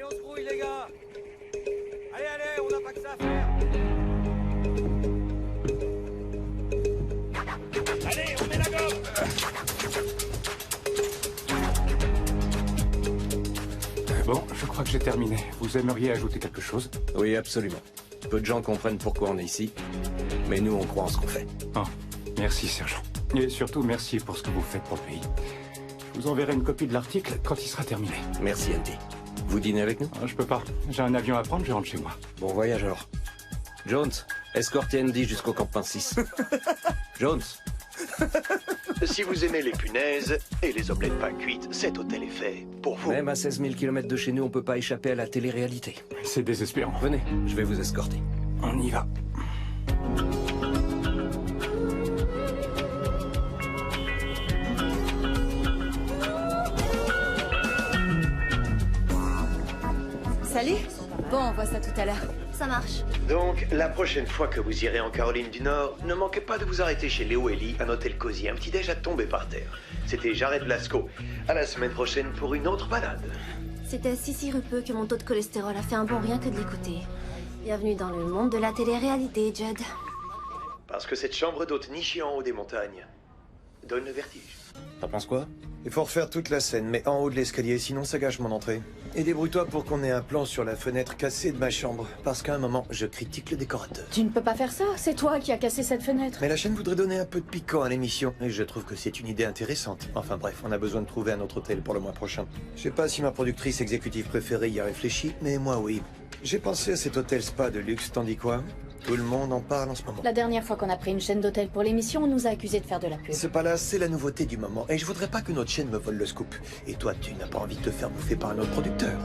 on se grouille, les gars. Allez, allez, on n'a pas que ça à faire. Allez, on met la gomme. Bon, je crois que j'ai terminé. Vous aimeriez ajouter quelque chose? Oui, absolument. Peu de gens comprennent pourquoi on est ici, mais nous, on croit en ce qu'on fait. Oh, merci, sergent. Et surtout, merci pour ce que vous faites pour le pays. Je vous enverrai une copie de l'article quand il sera terminé. Merci, Andy. Vous dînez avec nous? Je peux pas. J'ai un avion à prendre, je rentre chez moi. Bon voyage alors. Jones, escortez Andy jusqu'au campement 6. Jones. Si vous aimez les punaises et les omelettes pas cuites, cet hôtel est fait pour vous. Même à 16 000 km de chez nous, on peut pas échapper à la télé-réalité. C'est désespérant. Venez, je vais vous escorter. On y va. Salut. Bon, on voit ça tout à l'heure. Ça marche. Donc, la prochaine fois que vous irez en Caroline du Nord, ne manquez pas de vous arrêter chez Léo Ellie, un hôtel cosy, un petit déj à tomber par terre. C'était Jared Blasco. À la semaine prochaine pour une autre balade. C'était si sirupeux que mon taux de cholestérol a fait un bond rien que de l'écouter. Bienvenue dans le monde de la télé-réalité, Judd. Parce que cette chambre d'hôte nichée en haut des montagnes donne le vertige. T'en penses quoi? Il faut refaire toute la scène, mais en haut de l'escalier, sinon ça gâche mon entrée. Et débrouille-toi pour qu'on ait un plan sur la fenêtre cassée de ma chambre, parce qu'à un moment, je critique le décorateur. Tu ne peux pas faire ça, c'est toi qui as cassé cette fenêtre. Mais la chaîne voudrait donner un peu de piquant à l'émission, et je trouve que c'est une idée intéressante. Enfin bref, on a besoin de trouver un autre hôtel pour le mois prochain. Je sais pas si ma productrice exécutive préférée y a réfléchi, mais moi oui. J'ai pensé à cet hôtel spa de luxe, tandis quoi? Tout le monde en parle en ce moment. La dernière fois qu'on a pris une chaîne d'hôtel pour l'émission, on nous a accusés de faire de la pub. Ce pas-là, c'est la nouveauté du moment, et je voudrais pas que notre chaîne me vole le scoop. Et toi, tu n'as pas envie de te faire bouffer par un autre producteur.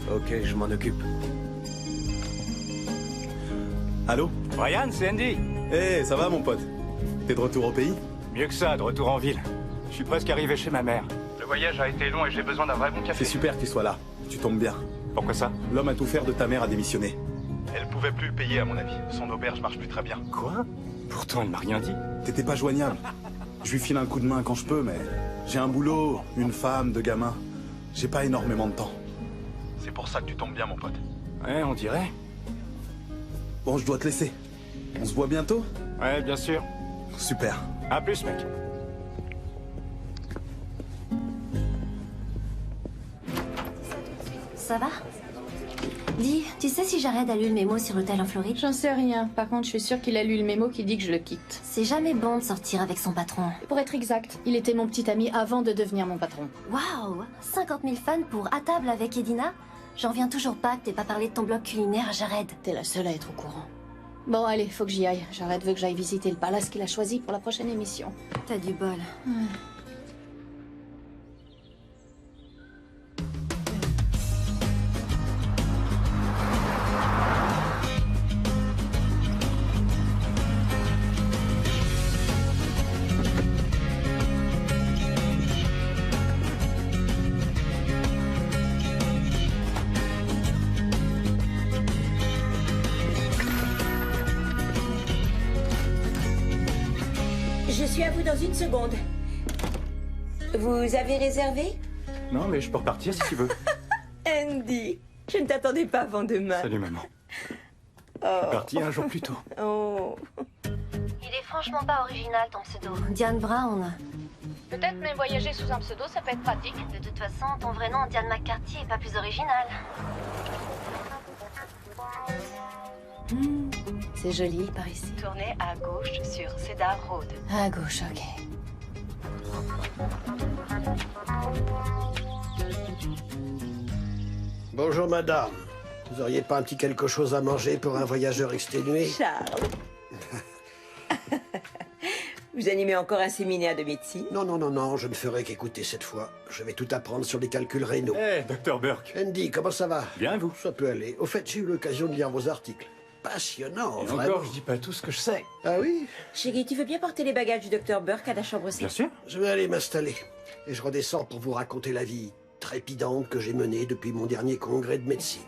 Ok, je m'en occupe. Allô? Brian, c'est Andy. Eh, ça va mon pote? T'es de retour au pays? Mieux que ça, de retour en ville. Je suis presque arrivé chez ma mère. Le voyage a été long et j'ai besoin d'un vrai bon café. C'est super que tu sois là. Tu tombes bien. Pourquoi ça? L'homme à tout faire de ta mère a démissionné. Elle pouvait plus le payer à mon avis. Son auberge marche plus très bien. Quoi? Pourtant, elle m'a rien dit. T'étais pas joignable. Je lui file un coup de main quand je peux, mais j'ai un boulot, une femme, 2 gamins. J'ai pas énormément de temps. C'est pour ça que tu tombes bien mon pote. Ouais, on dirait. Bon, je dois te laisser. On se voit bientôt? Ouais, bien sûr. Super. À plus, mec. Ça va? Dis, tu sais si Jared a lu le mémo sur l'hôtel en Floride? J'en sais rien. Par contre, je suis sûre qu'il a lu le mémo qui dit que je le quitte. C'est jamais bon de sortir avec son patron. Pour être exact, il était mon petit ami avant de devenir mon patron. Waouh! 50 000 fans pour À table avec Edina? J'en reviens toujours pas que t'aies pas parlé de ton blog culinaire à Jared. T'es la seule à être au courant. Bon, allez, faut que j'y aille. Jared veut que j'aille visiter le palace qu'il a choisi pour la prochaine émission. T'as du bol. Je suis à vous dans une seconde. Vous avez réservé? Non, mais je peux repartir si tu veux. Andy, je ne t'attendais pas avant demain. Salut, maman. Je suis parti un jour plus tôt. Oh. Il est franchement pas original ton pseudo. Diane Brown. Peut-être, mais voyager sous un pseudo, ça peut être pratique. De toute façon, ton vrai nom, Diane McCarthy, est pas plus original. C'est joli par ici. Tournez à gauche sur Cedar Road. À gauche, ok. Bonjour madame. Vous auriez pas un petit quelque chose à manger pour un voyageur exténué? Charles. Vous animez encore un séminaire de médecine? Non, non, non, non, je ne ferai qu'écouter cette fois. Je vais tout apprendre sur les calculs rénaux. Eh, Dr. Burke. Andy, comment ça va? Bien, et vous? Ça peut aller. Au fait, j'ai eu l'occasion de lire vos articles. Passionnant, Et vraiment. encore, je dis pas tout ce que je sais. Ah oui? Chérie, tu veux bien porter les bagages du docteur Burke à la chambre 6? Bien sûr. Je vais aller m'installer. et je redescends pour vous raconter la vie trépidante que j'ai menée depuis mon dernier congrès de médecine.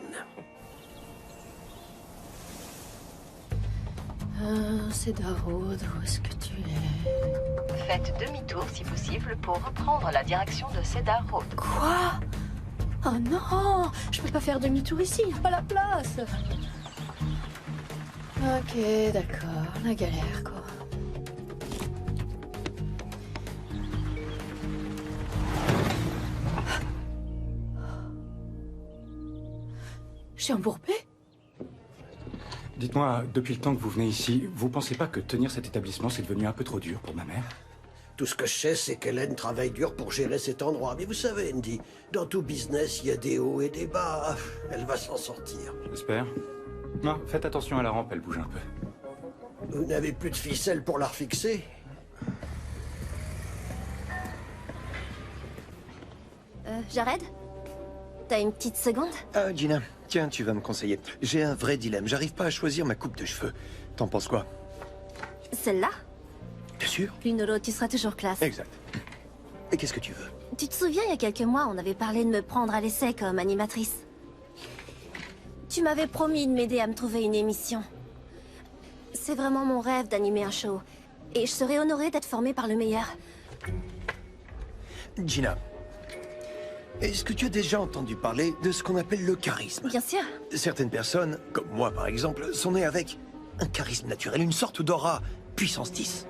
Cedar Road, où est-ce que tu es? Faites demi-tour si possible pour reprendre la direction de Cedar Road. Quoi? Oh non! Je peux pas faire demi-tour ici, y a pas la place! Ok, d'accord, la galère, quoi. Je suis embourbée? Dites-moi, depuis le temps que vous venez ici, vous pensez pas que tenir cet établissement, c'est devenu un peu trop dur pour ma mère? Tout ce que je sais, c'est qu'Hélène travaille dur pour gérer cet endroit. Mais vous savez, Andy, dans tout business, il y a des hauts et des bas. Elle va s'en sortir. J'espère. Non, faites attention à la rampe, elle bouge un peu. Vous n'avez plus de ficelle pour la refixer? Jared? T'as une petite seconde? Ah, Gina, tiens, tu vas me conseiller. J'ai un vrai dilemme, j'arrive pas à choisir ma coupe de cheveux. T'en penses quoi? Celle-là? Bien sûr. L'une ou l'autre, tu seras toujours classe. Exact. Et qu'est-ce que tu veux? Tu te souviens, il y a quelques mois, on avait parlé de me prendre à l'essai comme animatrice. Tu m'avais promis de m'aider à me trouver une émission. C'est vraiment mon rêve d'animer un show. Et je serais honorée d'être formée par le meilleur. Gina, est-ce que tu as déjà entendu parler de ce qu'on appelle le charisme? Bien sûr. Certaines personnes, comme moi par exemple, sont nées avec un charisme naturel, une sorte d'aura puissance 10.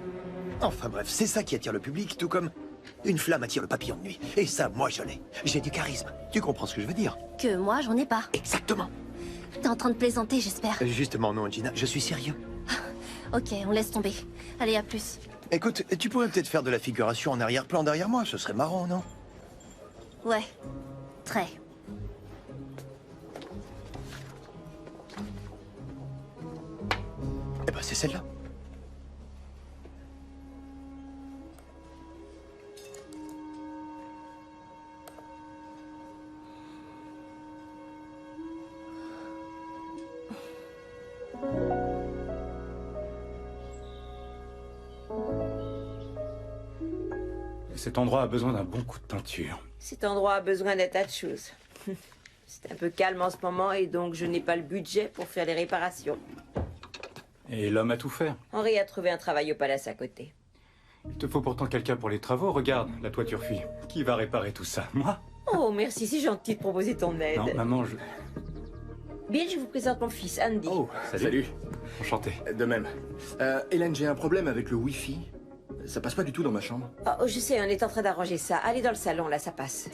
Enfin bref, c'est ça qui attire le public, tout comme une flamme attire le papillon de nuit. Et ça, moi je l'ai. J'ai du charisme. Tu comprends ce que je veux dire? Que moi, j'en ai pas. Exactement. T'es en train de plaisanter, j'espère. Justement non, Gina, je suis sérieux. Ok, on laisse tomber. Allez, à plus. Écoute, tu pourrais peut-être faire de la figuration en arrière-plan derrière moi, ce serait marrant, non? Ouais. Très. Eh ben c'est celle-là. Cet endroit a besoin d'un bon coup de peinture. Cet endroit a besoin d'un tas de choses. C'est un peu calme en ce moment et donc je n'ai pas le budget pour faire les réparations. Et l'homme a tout fait. Henri a trouvé un travail au palace à côté. Il te faut pourtant quelqu'un pour les travaux. Regarde, la toiture fuit. Qui va réparer tout ça? Moi? Oh, merci, c'est gentil de proposer ton aide. Non, maman, je... Bill, je vous présente mon fils, Andy. Oh, Salut. Enchanté. De même. Hélène, j'ai un problème avec le Wi-Fi. Ça passe pas du tout dans ma chambre. Oh, je sais, on est en train d'arranger ça. Allez dans le salon, là, ça passe.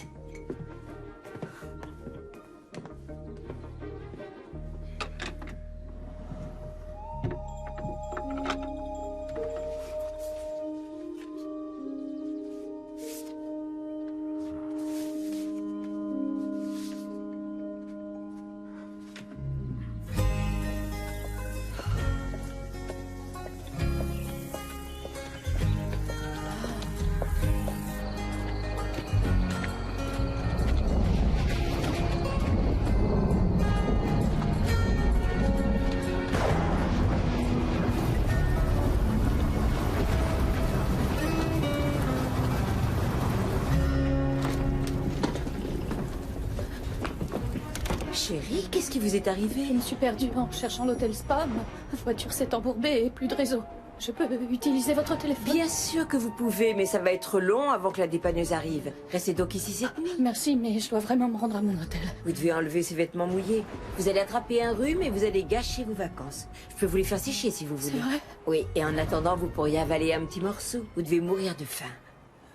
Chérie, qu'est-ce qui vous est arrivé? Je me suis perdue en cherchant l'hôtel Spa. Ma voiture s'est embourbée et plus de réseau. Je peux utiliser votre téléphone? Bien sûr que vous pouvez, mais ça va être long avant que la dépanneuse arrive. Restez donc ici cette nuit. Merci, mais je dois vraiment me rendre à mon hôtel. Vous devez enlever ces vêtements mouillés. Vous allez attraper un rhume et vous allez gâcher vos vacances. Je peux vous les faire sécher si vous voulez. C'est vrai? Oui, et en attendant, vous pourriez avaler un petit morceau. Vous devez mourir de faim.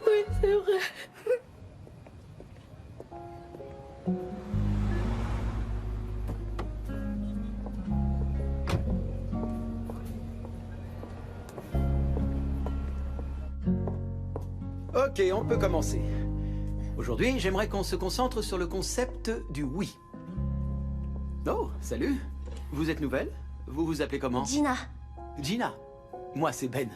Oui, c'est vrai. Ok, on peut commencer. Aujourd'hui, j'aimerais qu'on se concentre sur le concept du oui. Oh, salut. Vous êtes nouvelle? Vous vous appelez comment? Gina. Gina. Moi, c'est Ben.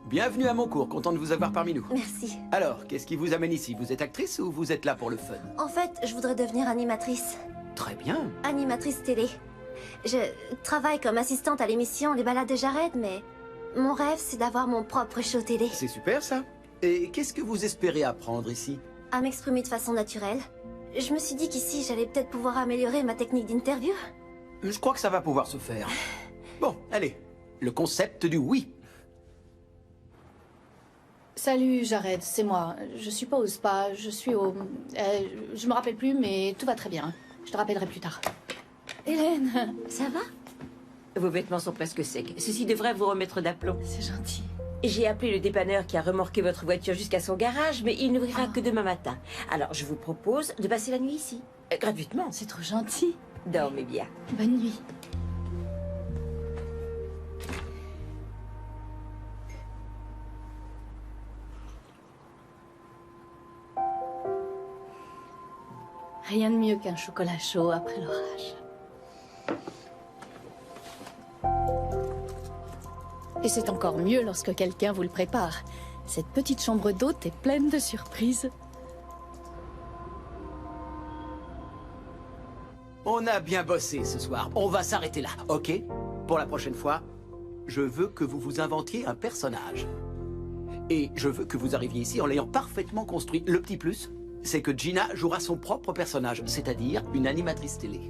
Bienvenue à mon cours, content de vous avoir parmi nous. Merci. Alors, qu'est-ce qui vous amène ici? Vous êtes actrice ou vous êtes là pour le fun? En fait, je voudrais devenir animatrice. Très bien. Animatrice télé. Je travaille comme assistante à l'émission Les Balades de Jared, mais mon rêve, c'est d'avoir mon propre show télé. C'est super, ça. Et qu'est-ce que vous espérez apprendre ici? À m'exprimer de façon naturelle. Je me suis dit qu'ici, j'allais peut-être pouvoir améliorer ma technique d'interview. Je crois que ça va pouvoir se faire. Bon, allez. Le concept du oui. Salut, Jared, c'est moi. Je suppose pas, je suis au... je me rappelle plus, mais tout va très bien. Je te rappellerai plus tard. Hélène, ça va? Vos vêtements sont presque secs. Ceci devrait vous remettre d'aplomb. C'est gentil. J'ai appelé le dépanneur qui a remorqué votre voiture jusqu'à son garage, mais il n'ouvrira que demain matin. Alors, je vous propose de passer la nuit ici. Gratuitement. C'est trop gentil. Dormez bien. Bonne nuit. Rien de mieux qu'un chocolat chaud après l'orage. Et c'est encore mieux lorsque quelqu'un vous le prépare. Cette petite chambre d'hôte est pleine de surprises. On a bien bossé ce soir. On va s'arrêter là, ok? Pour la prochaine fois, je veux que vous vous inventiez un personnage. Et je veux que vous arriviez ici en l'ayant parfaitement construit. Le petit plus, c'est que Gina jouera son propre personnage, c'est-à-dire une animatrice télé.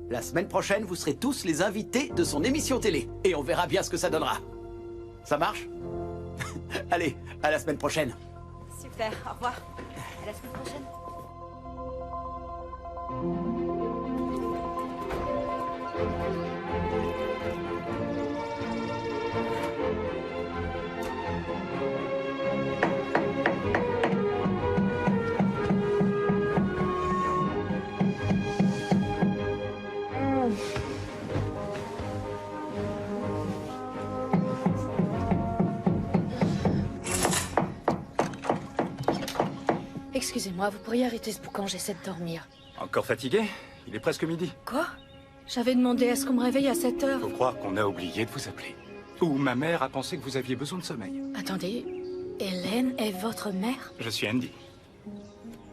La semaine prochaine, vous serez tous les invités de son émission télé. Et on verra bien ce que ça donnera. Ça marche? Allez, à la semaine prochaine. Super, au revoir. À la semaine prochaine. Excusez-moi, vous pourriez arrêter ce boucan, j'essaie de dormir. Encore fatigué? Il est presque midi. Quoi? J'avais demandé à ce qu'on me réveille à 7 heures. Faut croire qu'on a oublié de vous appeler. Ou ma mère a pensé que vous aviez besoin de sommeil. Attendez, Hélène est votre mère? Je suis Andy.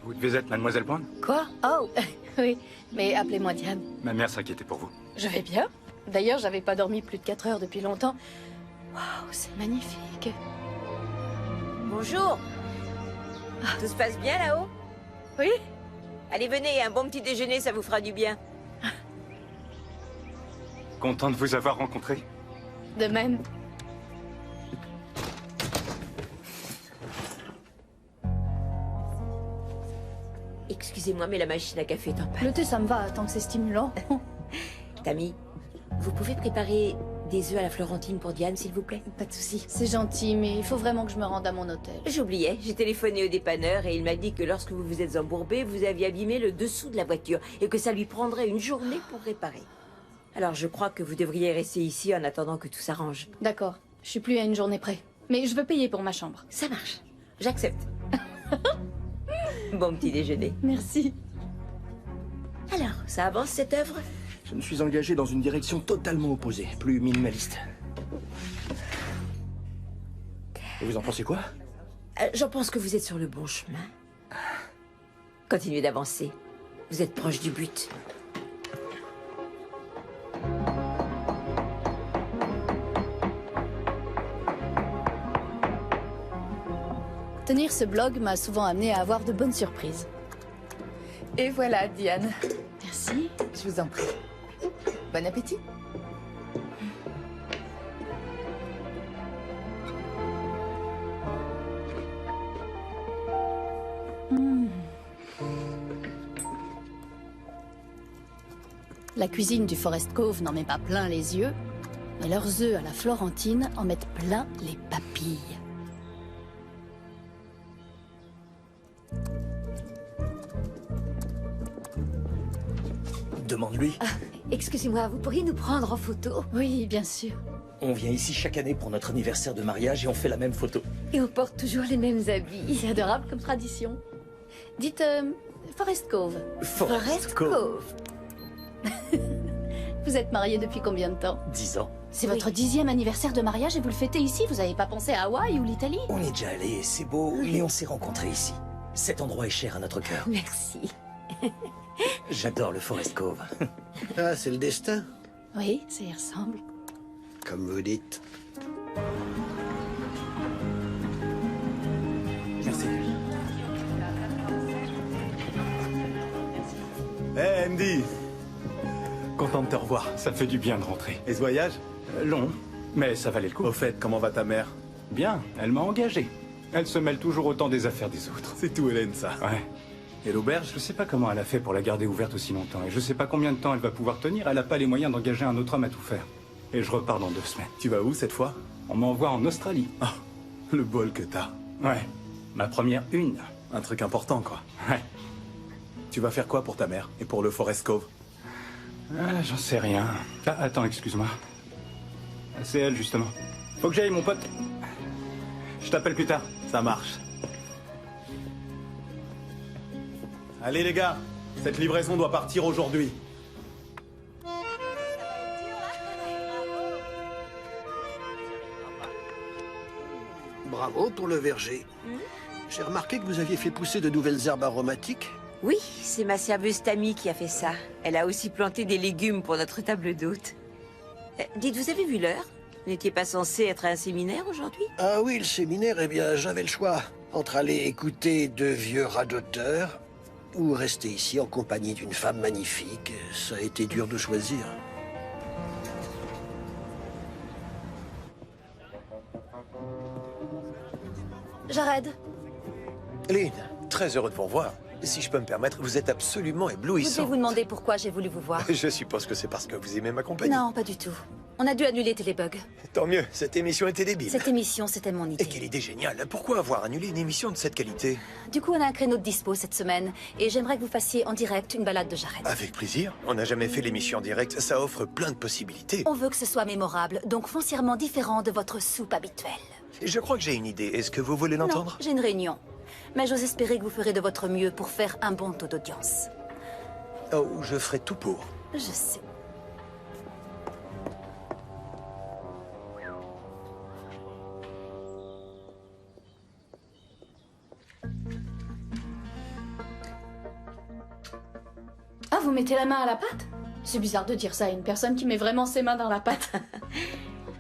Vous devez être Mademoiselle Brown? Quoi? Oh, oui, mais appelez-moi Diane. Ma mère s'inquiétait pour vous. Je vais bien. D'ailleurs, j'avais pas dormi plus de 4 heures depuis longtemps. Waouh, c'est magnifique. Bonjour. Tout se passe bien là-haut? Oui. Allez, venez, un bon petit déjeuner, ça vous fera du bien. Content de vous avoir rencontré. De même. Excusez-moi, mais la machine à café est en panne. Le thé, ça me va, tant que c'est stimulant. Tammy, vous pouvez préparer des œufs à la Florentine pour Diane, s'il vous plaît? Pas de souci. C'est gentil, mais il faut vraiment que je me rende à mon hôtel. J'oubliais, j'ai téléphoné au dépanneur et il m'a dit que lorsque vous vous êtes embourbé, vous aviez abîmé le dessous de la voiture et que ça lui prendrait une journée pour réparer. Alors je crois que vous devriez rester ici en attendant que tout s'arrange. D'accord, je suis plus à une journée près. Mais je veux payer pour ma chambre. Ça marche, j'accepte. Bon petit déjeuner. Merci. Alors, ça avance cette œuvre? Je me suis engagé dans une direction totalement opposée, plus minimaliste. Et vous en pensez quoi? J'en pense que vous êtes sur le bon chemin. Continuez d'avancer. Vous êtes proche du but. Tenir ce blog m'a souvent amené à avoir de bonnes surprises. Et voilà, Diane. Merci. Je vous en prie. Bon appétit. La cuisine du Forest Cove n'en met pas plein les yeux, mais leurs œufs à la Florentine en mettent plein les papilles. Demande-lui. Ah, excusez-moi, vous pourriez nous prendre en photo? Oui, bien sûr. On vient ici chaque année pour notre anniversaire de mariage et on fait la même photo. Et on porte toujours les mêmes habits. C'est adorable comme tradition. Dites, Forest Cove. Forest Cove. Vous êtes mariés depuis combien de temps? 10 ans. C'est votre 10e anniversaire de mariage et vous le fêtez ici? Vous n'avez pas pensé à Hawaï ou l'Italie? On est déjà allé, c'est beau, mais on s'est rencontrés ici. Cet endroit est cher à notre cœur. Merci. J'adore le Forest Cove. Ah, c'est le destin. Oui, ça y ressemble. Comme vous dites. Andy. Content de te revoir. Ça fait du bien de rentrer. Et ce voyage? Long, mais ça valait le coup. Au fait, comment va ta mère? Bien, elle m'a engagé. Elle se mêle toujours autant des affaires des autres. C'est tout, Hélène, ça. Ouais. Et l'auberge? Je sais pas comment elle a fait pour la garder ouverte aussi longtemps. Et je sais pas combien de temps elle va pouvoir tenir. Elle a pas les moyens d'engager un autre homme à tout faire. Et je repars dans 2 semaines. Tu vas où cette fois? On m'envoie en Australie. Ah, le bol que t'as. Ouais. Ma première une. Un truc important, quoi. Ouais. Tu vas faire quoi pour ta mère? Et pour le Forest Cove? Ah, j'en sais rien. Ah, attends, excuse-moi. C'est elle, justement. Faut que j'aille, mon pote. Je t'appelle plus tard. Ça marche. Allez, les gars. Cette livraison doit partir aujourd'hui. Bravo pour le verger. J'ai remarqué que vous aviez fait pousser de nouvelles herbes aromatiques. Oui, c'est ma serveuse Tammy qui a fait ça. Elle a aussi planté des légumes pour notre table d'hôte. Dites, vous avez vu l'heure? Vous n'étiez pas censé être à un séminaire aujourd'hui? Ah oui, le séminaire, eh bien, j'avais le choix. Entre aller écouter 2 vieux radoteurs ou rester ici en compagnie d'une femme magnifique. Ça a été dur de choisir. Jared, Lynn, très heureux de vous revoir. Si je peux me permettre, vous êtes absolument Vous éblouissant. devez vous demander pourquoi j'ai voulu vous voir. Je suppose que c'est parce que vous aimez ma compagnie. Non, pas du tout. On a dû annuler Télébug. Tant mieux, cette émission était débile. Cette émission, c'était mon idée. Et quelle idée géniale. Pourquoi avoir annulé une émission de cette qualité? Du coup, on a un créneau de dispo cette semaine. Et j'aimerais que vous fassiez en direct une balade de Jared. Avec plaisir. On n'a jamais fait l'émission en direct, ça offre plein de possibilités. On veut que ce soit mémorable, donc foncièrement différent de votre soupe habituelle. Je crois que j'ai une idée. Est-ce que vous voulez l'entendre? J'ai une réunion. Mais j'ose espérer que vous ferez de votre mieux pour faire un bon taux d'audience. Oh, je ferai tout pour. Je sais. Ah, vous mettez la main à la pâte? C'est bizarre de dire ça à une personne qui met vraiment ses mains dans la pâte.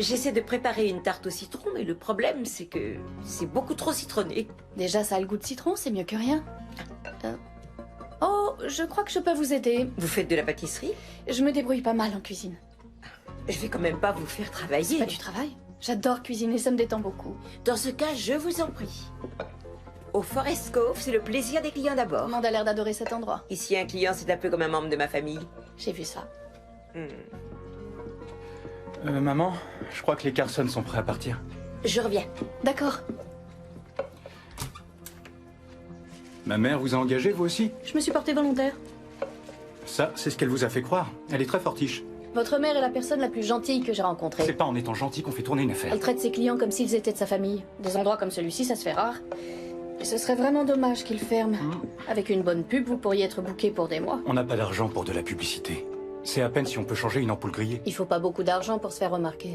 J'essaie de préparer une tarte au citron, mais le problème, c'est que c'est beaucoup trop citronné. Déjà, ça a le goût de citron, c'est mieux que rien. Oh, je crois que je peux vous aider. Vous faites de la pâtisserie? Je me débrouille pas mal en cuisine. Je vais quand même pas vous faire travailler. C'est pas du travail. J'adore cuisiner, ça me détend beaucoup. Dans ce cas, je vous en prie. Au Forest Cove, c'est le plaisir des clients d'abord. Tout le monde a l'air d'adorer cet endroit. Ici, un client, c'est un peu comme un membre de ma famille. J'ai vu ça. Maman, je crois que les Carson sont prêts à partir. Je reviens. D'accord. Ma mère vous a engagé, vous aussi? Je me suis portée volontaire. Ça, c'est ce qu'elle vous a fait croire. Elle est très fortiche. Votre mère est la personne la plus gentille que j'ai rencontrée. C'est pas en étant gentil qu'on fait tourner une affaire. Elle traite ses clients comme s'ils étaient de sa famille. Des endroits comme celui-ci, ça se fait rare. Et ce serait vraiment dommage qu'ils ferment. Avec une bonne pub, vous pourriez être booké pour des mois. On n'a pas d'argent pour de la publicité. C'est à peine si on peut changer une ampoule grillée. Il faut pas beaucoup d'argent pour se faire remarquer.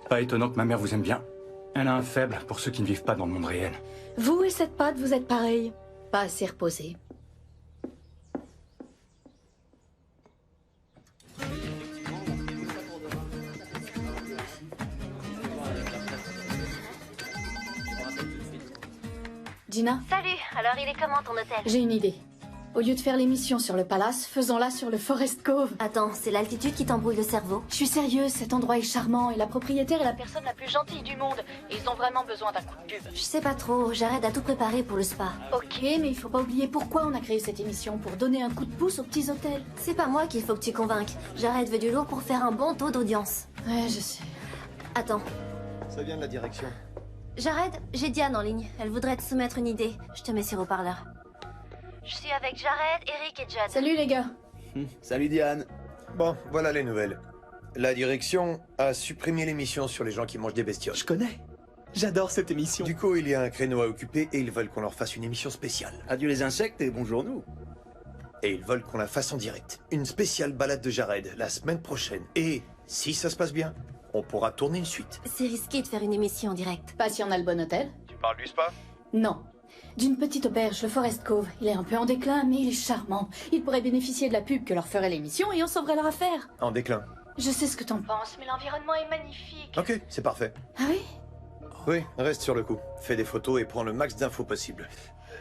Pas étonnant que ma mère vous aime bien. Elle a un faible pour ceux qui ne vivent pas dans le monde réel. Vous et cette pâte, vous êtes pareils. Pas assez reposés. Gina? Salut, alors il est comment ton hôtel? J'ai une idée. Au lieu de faire l'émission sur le palace, faisons-la sur le Forest Cove. Attends, c'est l'altitude qui t'embrouille le cerveau? Je suis sérieuse, cet endroit est charmant et la propriétaire est la personne la plus gentille du monde. Et ils ont vraiment besoin d'un coup de pub. Je sais pas trop, Jared a tout préparé pour le spa. Ok, mais il faut pas oublier pourquoi on a créé cette émission, pour donner un coup de pouce aux petits hôtels. C'est pas moi qu'il faut que tu convainques. Jared veut du lourd pour faire un bon taux d'audience. Ouais, je sais. Attends. Ça vient de la direction. Jared, j'ai Diane en ligne. Elle voudrait te soumettre une idée. Je te mets sur haut-parleur. Je suis avec Jared, Eric et Jad. Salut les gars. Salut Diane. Bon, voilà les nouvelles. La direction a supprimé l'émission sur les gens qui mangent des bestioles. Je connais. J'adore cette émission. Du coup, il y a un créneau à occuper et ils veulent qu'on leur fasse une émission spéciale. Adieu les insectes et bonjour nous. Et ils veulent qu'on la fasse en direct. Une spéciale balade de Jared, la semaine prochaine. Et si ça se passe bien, on pourra tourner une suite. C'est risqué de faire une émission en direct. Pas si on a le bon hôtel. Tu parles du spa? Non. D'une petite auberge, le Forest Cove. Il est un peu en déclin, mais il est charmant. Il pourrait bénéficier de la pub que leur ferait l'émission et on sauverait leur affaire. En déclin. Je sais ce que t'en penses, mais l'environnement est magnifique. Ok, c'est parfait. Ah oui? Oui, reste sur le coup. Fais des photos et prends le max d'infos possible.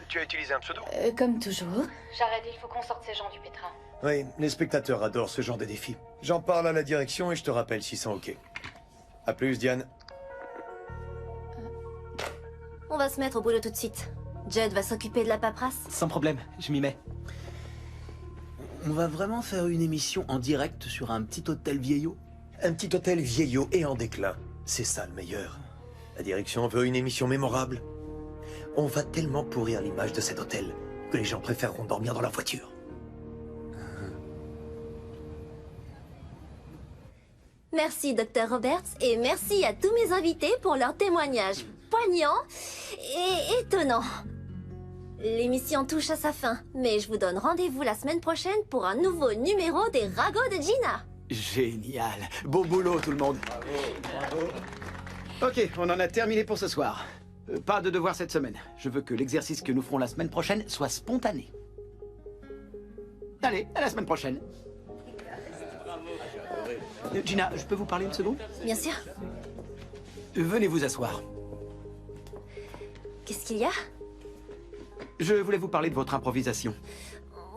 tu as utilisé un pseudo? Comme toujours. Jared, il faut qu'on sorte ces gens du pétrin. Oui, les spectateurs adorent ce genre de défi. J'en parle à la direction et je te rappelle s'ils sont OK. À plus, Diane. On va se mettre au boulot tout de suite. Jed va s'occuper de la paperasse. Sans problème, je m'y mets. On va vraiment faire une émission en direct sur un petit hôtel vieillot? Un petit hôtel vieillot et en déclin. C'est ça le meilleur. La direction veut une émission mémorable. On va tellement pourrir l'image de cet hôtel que les gens préféreront dormir dans leur voiture. Merci, Dr. Roberts, et merci à tous mes invités pour leurs témoignages poignants et étonnants. L'émission touche à sa fin, mais je vous donne rendez-vous la semaine prochaine pour un nouveau numéro des Ragots de Gina. Génial. Beau boulot, tout le monde. Bravo. Ok, on en a terminé pour ce soir. Pas de devoir cette semaine. Je veux que l'exercice que nous ferons la semaine prochaine soit spontané. Allez, à la semaine prochaine. Gina, je peux vous parler une seconde? Bien sûr. Venez vous asseoir. Qu'est-ce qu'il y a? Je voulais vous parler de votre improvisation.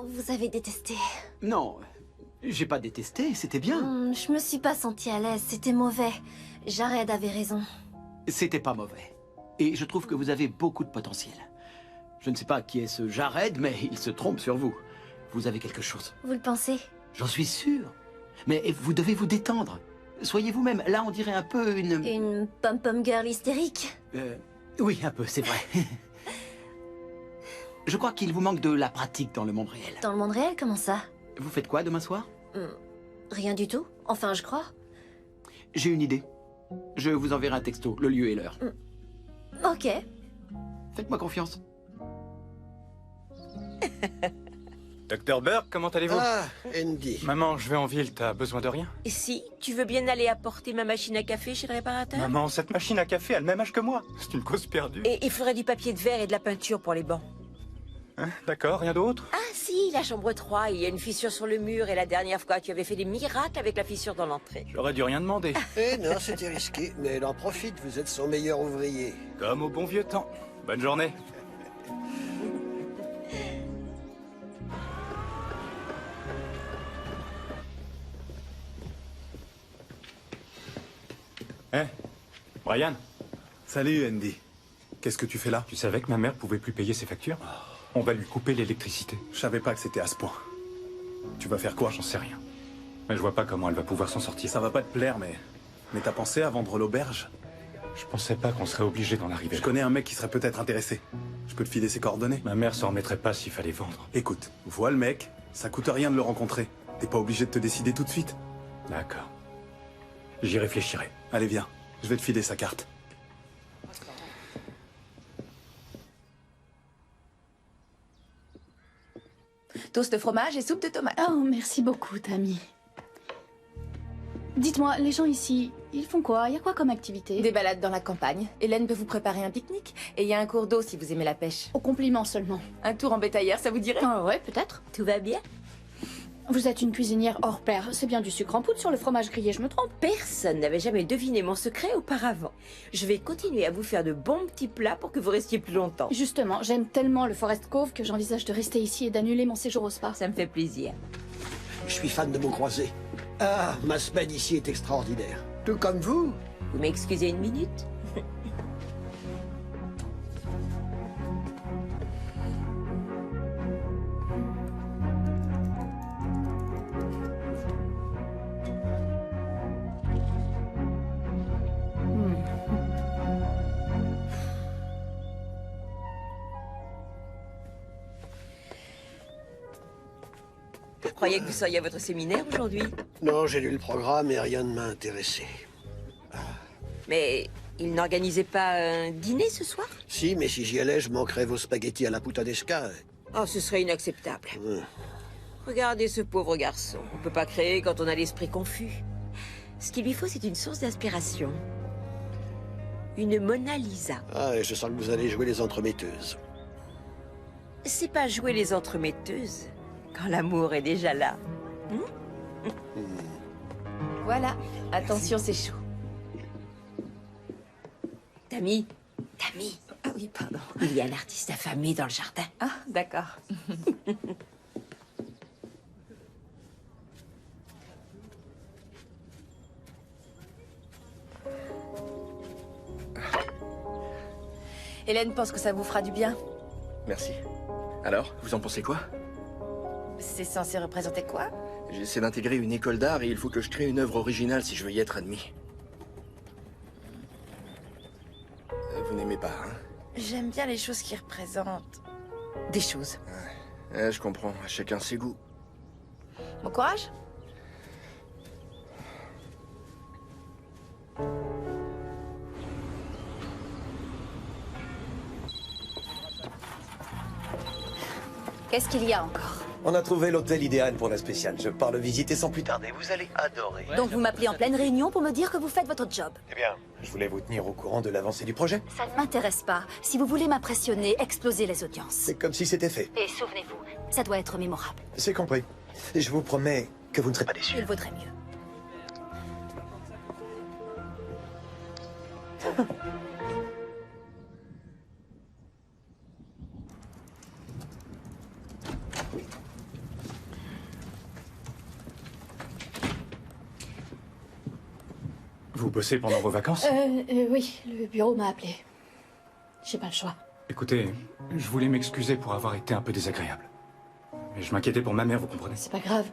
Vous avez détesté. Non, j'ai pas détesté, c'était bien. Je me suis pas sentie à l'aise, c'était mauvais. Jared avait raison. C'était pas mauvais. Et je trouve que vous avez beaucoup de potentiel. Je ne sais pas qui est ce Jared, mais il se trompe sur vous. Vous avez quelque chose. Vous le pensez? J'en suis sûr. Mais vous devez vous détendre. Soyez vous-même. Là, on dirait un peu une... Une pom-pom girl hystérique? Oui, un peu, c'est vrai. Je crois qu'il vous manque de la pratique dans le monde réel. Dans le monde réel, comment ça? Vous faites quoi demain soir? Rien du tout. Enfin, je crois. J'ai une idée. Je vous enverrai un texto, le lieu et l'heure. Ok. Faites-moi confiance. Docteur Burke, comment allez-vous? Ah, Andy. Maman, je vais en ville, t'as besoin de rien? Et si, tu veux bien aller apporter ma machine à café chez le réparateur? Maman, cette machine à café a le même âge que moi. C'est une cause perdue. Et il faudrait du papier de verre et de la peinture pour les bancs. Hein, d'accord, rien d'autre? Ah si, la chambre 3, il y a une fissure sur le mur et la dernière fois, tu avais fait des miracles avec la fissure dans l'entrée. J'aurais dû rien demander. Eh non, c'était risqué, mais elle en profite, vous êtes son meilleur ouvrier. Comme au bon vieux temps. Bonne journée. Hé, Brian. Salut, Andy. Qu'est-ce que tu fais là? Tu savais que ma mère pouvait plus payer ses factures? On va lui couper l'électricité. Je savais pas que c'était à ce point. Tu vas faire quoi? J'en sais rien. Mais je vois pas comment elle va pouvoir s'en sortir. Ça va pas te plaire, mais t'as pensé à vendre l'auberge? Je pensais pas qu'on serait obligé d'en arriver Je là. connais un mec qui serait peut-être intéressé. Je peux te filer ses coordonnées. Ma mère s'en remettrait pas s'il fallait vendre. Écoute, vois le mec, ça coûte rien de le rencontrer. T'es pas obligé de te décider tout de suite. D'accord. J'y réfléchirai. Allez, viens. Je vais te filer sa carte. Toast fromage et soupe de tomates. Oh, merci beaucoup, Tammy. Dites-moi, les gens ici, ils font quoi? Il y a quoi comme activité? Des balades dans la campagne. Hélène peut vous préparer un pique-nique. Et il y a un cours d'eau si vous aimez la pêche. Au compliment seulement. Un tour en bétaillère, ça vous dirait? Ah ouais, peut-être. Tout va bien? Vous êtes une cuisinière hors pair. C'est bien du sucre en poudre sur le fromage grillé, je me trompe? Personne n'avait jamais deviné mon secret auparavant. Je vais continuer à vous faire de bons petits plats pour que vous restiez plus longtemps. Justement, j'aime tellement le Forest Cove que j'envisage de rester ici et d'annuler mon séjour au spa. Ça me fait plaisir. Je suis fan de mots croisés. Ah, ma semaine ici est extraordinaire. Tout comme vous. Vous m'excusez une minute? Je croyais que vous seriez à votre séminaire aujourd'hui. Non, j'ai lu le programme et rien ne m'a intéressé. Mais il n'organisait pas un dîner ce soir? Si, mais si j'y allais, je manquerais vos spaghettis à la puttanesca. Oh, ce serait inacceptable. Regardez ce pauvre garçon. On ne peut pas créer quand on a l'esprit confus. Ce qu'il lui faut, c'est une source d'inspiration. Une Mona Lisa. Ah, et je sens que vous allez jouer les entremetteuses. C'est pas jouer les entremetteuses quand l'amour est déjà là. Voilà. Attention, c'est chaud. Tammy, Ah oui, pardon. Il y a un artiste affamé dans le jardin. Ah, d'accord. Hélène pense que ça vous fera du bien. Merci. Alors, vous en pensez quoi? C'est censé représenter quoi? J'essaie d'intégrer une école d'art et il faut que je crée une œuvre originale si je veux y être admis. Vous n'aimez pas, hein? J'aime bien les choses qui représentent des choses. Ouais, je comprends. Chacun ses goûts. Bon courage. Qu'est-ce qu'il y a encore? On a trouvé l'hôtel idéal pour la spéciale. Je pars le visiter sans plus tarder. Vous allez adorer. Donc vous m'appelez en pleine réunion pour me dire que vous faites votre job? Eh bien, je voulais vous tenir au courant de l'avancée du projet. Ça ne m'intéresse pas. Si vous voulez m'impressionner, explosez les audiences. C'est comme si c'était fait. Et souvenez-vous, ça doit être mémorable. C'est compris. Et je vous promets que vous ne serez pas déçus. Il vaudrait mieux. Vous bossez pendant vos vacances? Oui, le bureau m'a appelé. J'ai pas le choix. Écoutez, je voulais m'excuser pour avoir été un peu désagréable. Mais je m'inquiétais pour ma mère, vous comprenez? C'est pas grave.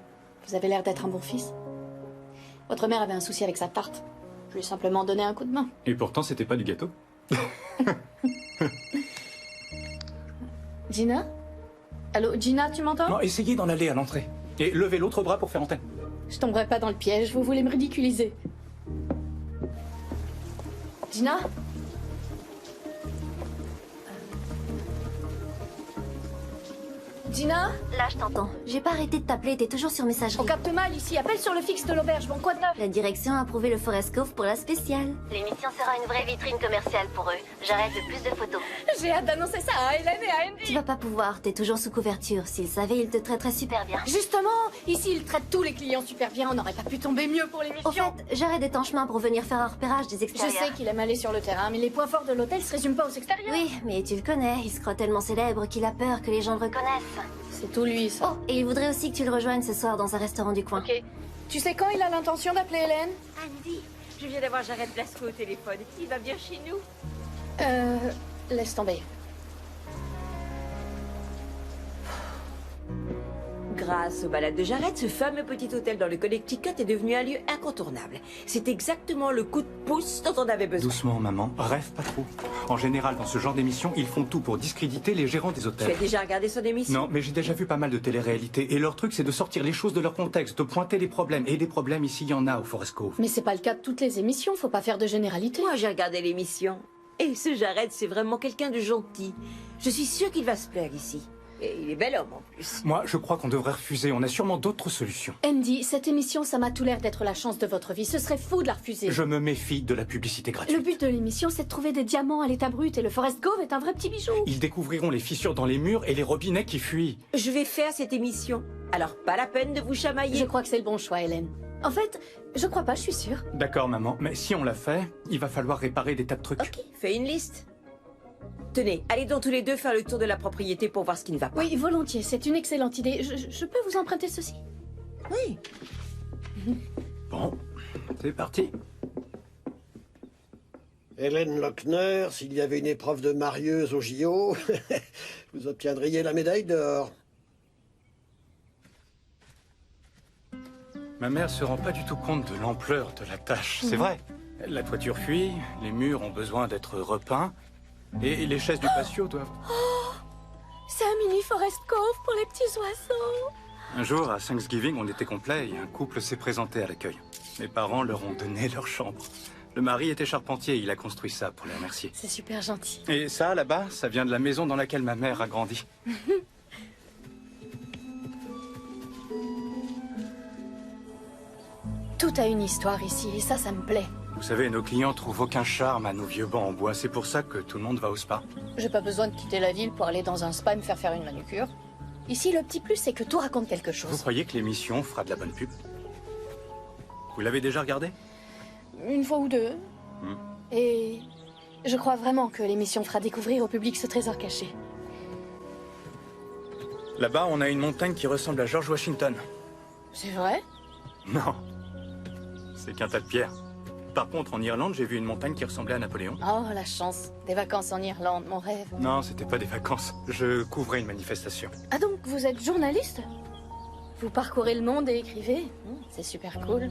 Vous avez l'air d'être un bon fils. Votre mère avait un souci avec sa tarte. Je lui ai simplement donné un coup de main. Et pourtant, c'était pas du gâteau. Gina? Allô, Gina, tu m'entends? Non, essayez d'en aller à l'entrée. Et levez l'autre bras pour faire antenne. Je tomberai pas dans le piège, vous voulez me ridiculiser. Gina? Gina? Là, je t'entends. J'ai pas arrêté de t'appeler, t'es toujours sur messagerie. On capte mal ici, appelle sur le fixe de l'auberge, bon quoi de neuf? La direction a approuvé le Forest Cove pour la spéciale. L'émission sera une vraie vitrine commerciale pour eux. J'arrête le plus de photos. J'ai hâte d'annoncer ça à Hélène et à Andy. Tu vas pas pouvoir, t'es toujours sous couverture. S'ils savaient, ils te traiteraient super bien. Justement, ici ils traitent tous les clients super bien, on n'aurait pas pu tomber mieux pour l'émission. Au fait, Jared est en chemin pour venir faire un repérage des Je extérieurs. sais qu'il aime aller sur le terrain, mais les points forts de l'hôtel se résument pas aux extérieurs. Oui, mais tu le connais, il se croit tellement célèbre qu'il a peur que les gens le reconnaissent. C'est tout lui, ça. Oh, et il voudrait aussi que tu le rejoignes ce soir dans un restaurant du coin. Ok. Tu sais quand il a l'intention d'appeler Hélène? Andy, je viens d'avoir Jared Blasco au téléphone. Il va bien chez nous. Laisse tomber. Grâce aux balades de Jared, ce fameux petit hôtel dans le Connecticut est devenu un lieu incontournable. C'est exactement le coup de pouce dont on avait besoin. Doucement, maman. Rêve pas trop. En général, dans ce genre d'émission, ils font tout pour discréditer les gérants des Tu hôtels. as déjà regardé son émission? Non, mais j'ai déjà vu pas mal de télé-réalité. Et leur truc, c'est de sortir les choses de leur contexte, de pointer les problèmes. Et des problèmes, ici, il y en a au Forest Cove. Mais c'est pas le cas de toutes les émissions, faut pas faire de généralité. Moi, j'ai regardé l'émission. Et ce Jared, c'est vraiment quelqu'un de gentil. Je suis sûre qu'il va se plaire ici. Et il est bel homme, en plus. Moi, je crois qu'on devrait refuser. On a sûrement d'autres solutions. Andy, cette émission, ça m'a tout l'air d'être la chance de votre vie. Ce serait fou de la refuser. Je me méfie de la publicité gratuite. Le but de l'émission, c'est de trouver des diamants à l'état brut. Et le Forest Cove est un vrai petit bijou. Ils découvriront les fissures dans les murs et les robinets qui fuient. Je vais faire cette émission. Alors, pas la peine de vous chamailler. Je crois que c'est le bon choix, Hélène. En fait, je crois pas, je suis sûre. D'accord, maman. Mais si on l'a fait, il va falloir réparer des tas de trucs. Ok, fais une liste. Tenez, allez donc tous les deux faire le tour de la propriété pour voir ce qui ne va pas. Oui, volontiers, c'est une excellente idée. Je peux vous emprunter ceci? Oui. Bon, c'est parti. Hélène Lochner, s'il y avait une épreuve de marieuse au JO, vous obtiendriez la médaille d'or. Ma mère se rend pas du tout compte de l'ampleur de la tâche. C'est vrai. La toiture fuit, les murs ont besoin d'être repeints, et les chaises du patio doivent... Oh, c'est un mini Forest Cove pour les petits oiseaux. Un jour, à Thanksgiving, on était complet et un couple s'est présenté à l'accueil. Mes parents leur ont donné leur chambre. Le mari était charpentier, il a construit ça pour les remercier. C'est super gentil. Et ça, là-bas, ça vient de la maison dans laquelle ma mère a grandi. Tout a une histoire ici, et ça me plaît. Vous savez, nos clients trouvent aucun charme à nos vieux bancs en bois. C'est pour ça que tout le monde va au spa. J'ai pas besoin de quitter la ville pour aller dans un spa et me faire faire une manucure. Ici, le petit plus, c'est que tout raconte quelque chose. Vous croyez que l'émission fera de la bonne pub? Vous l'avez déjà regardé? Une fois ou deux. Et Je crois vraiment que l'émission fera découvrir au public ce trésor caché. Là-bas, on a une montagne qui ressemble à George Washington. C'est vrai? Non. C'est qu'un tas de pierres. Par contre, en Irlande, j'ai vu une montagne qui ressemblait à Napoléon. Oh, la chance. Des vacances en Irlande, mon rêve. Non, c'était pas des vacances. Je couvrais une manifestation. Ah donc, vous êtes journaliste? Vous parcourez le monde et écrivez? C'est super cool.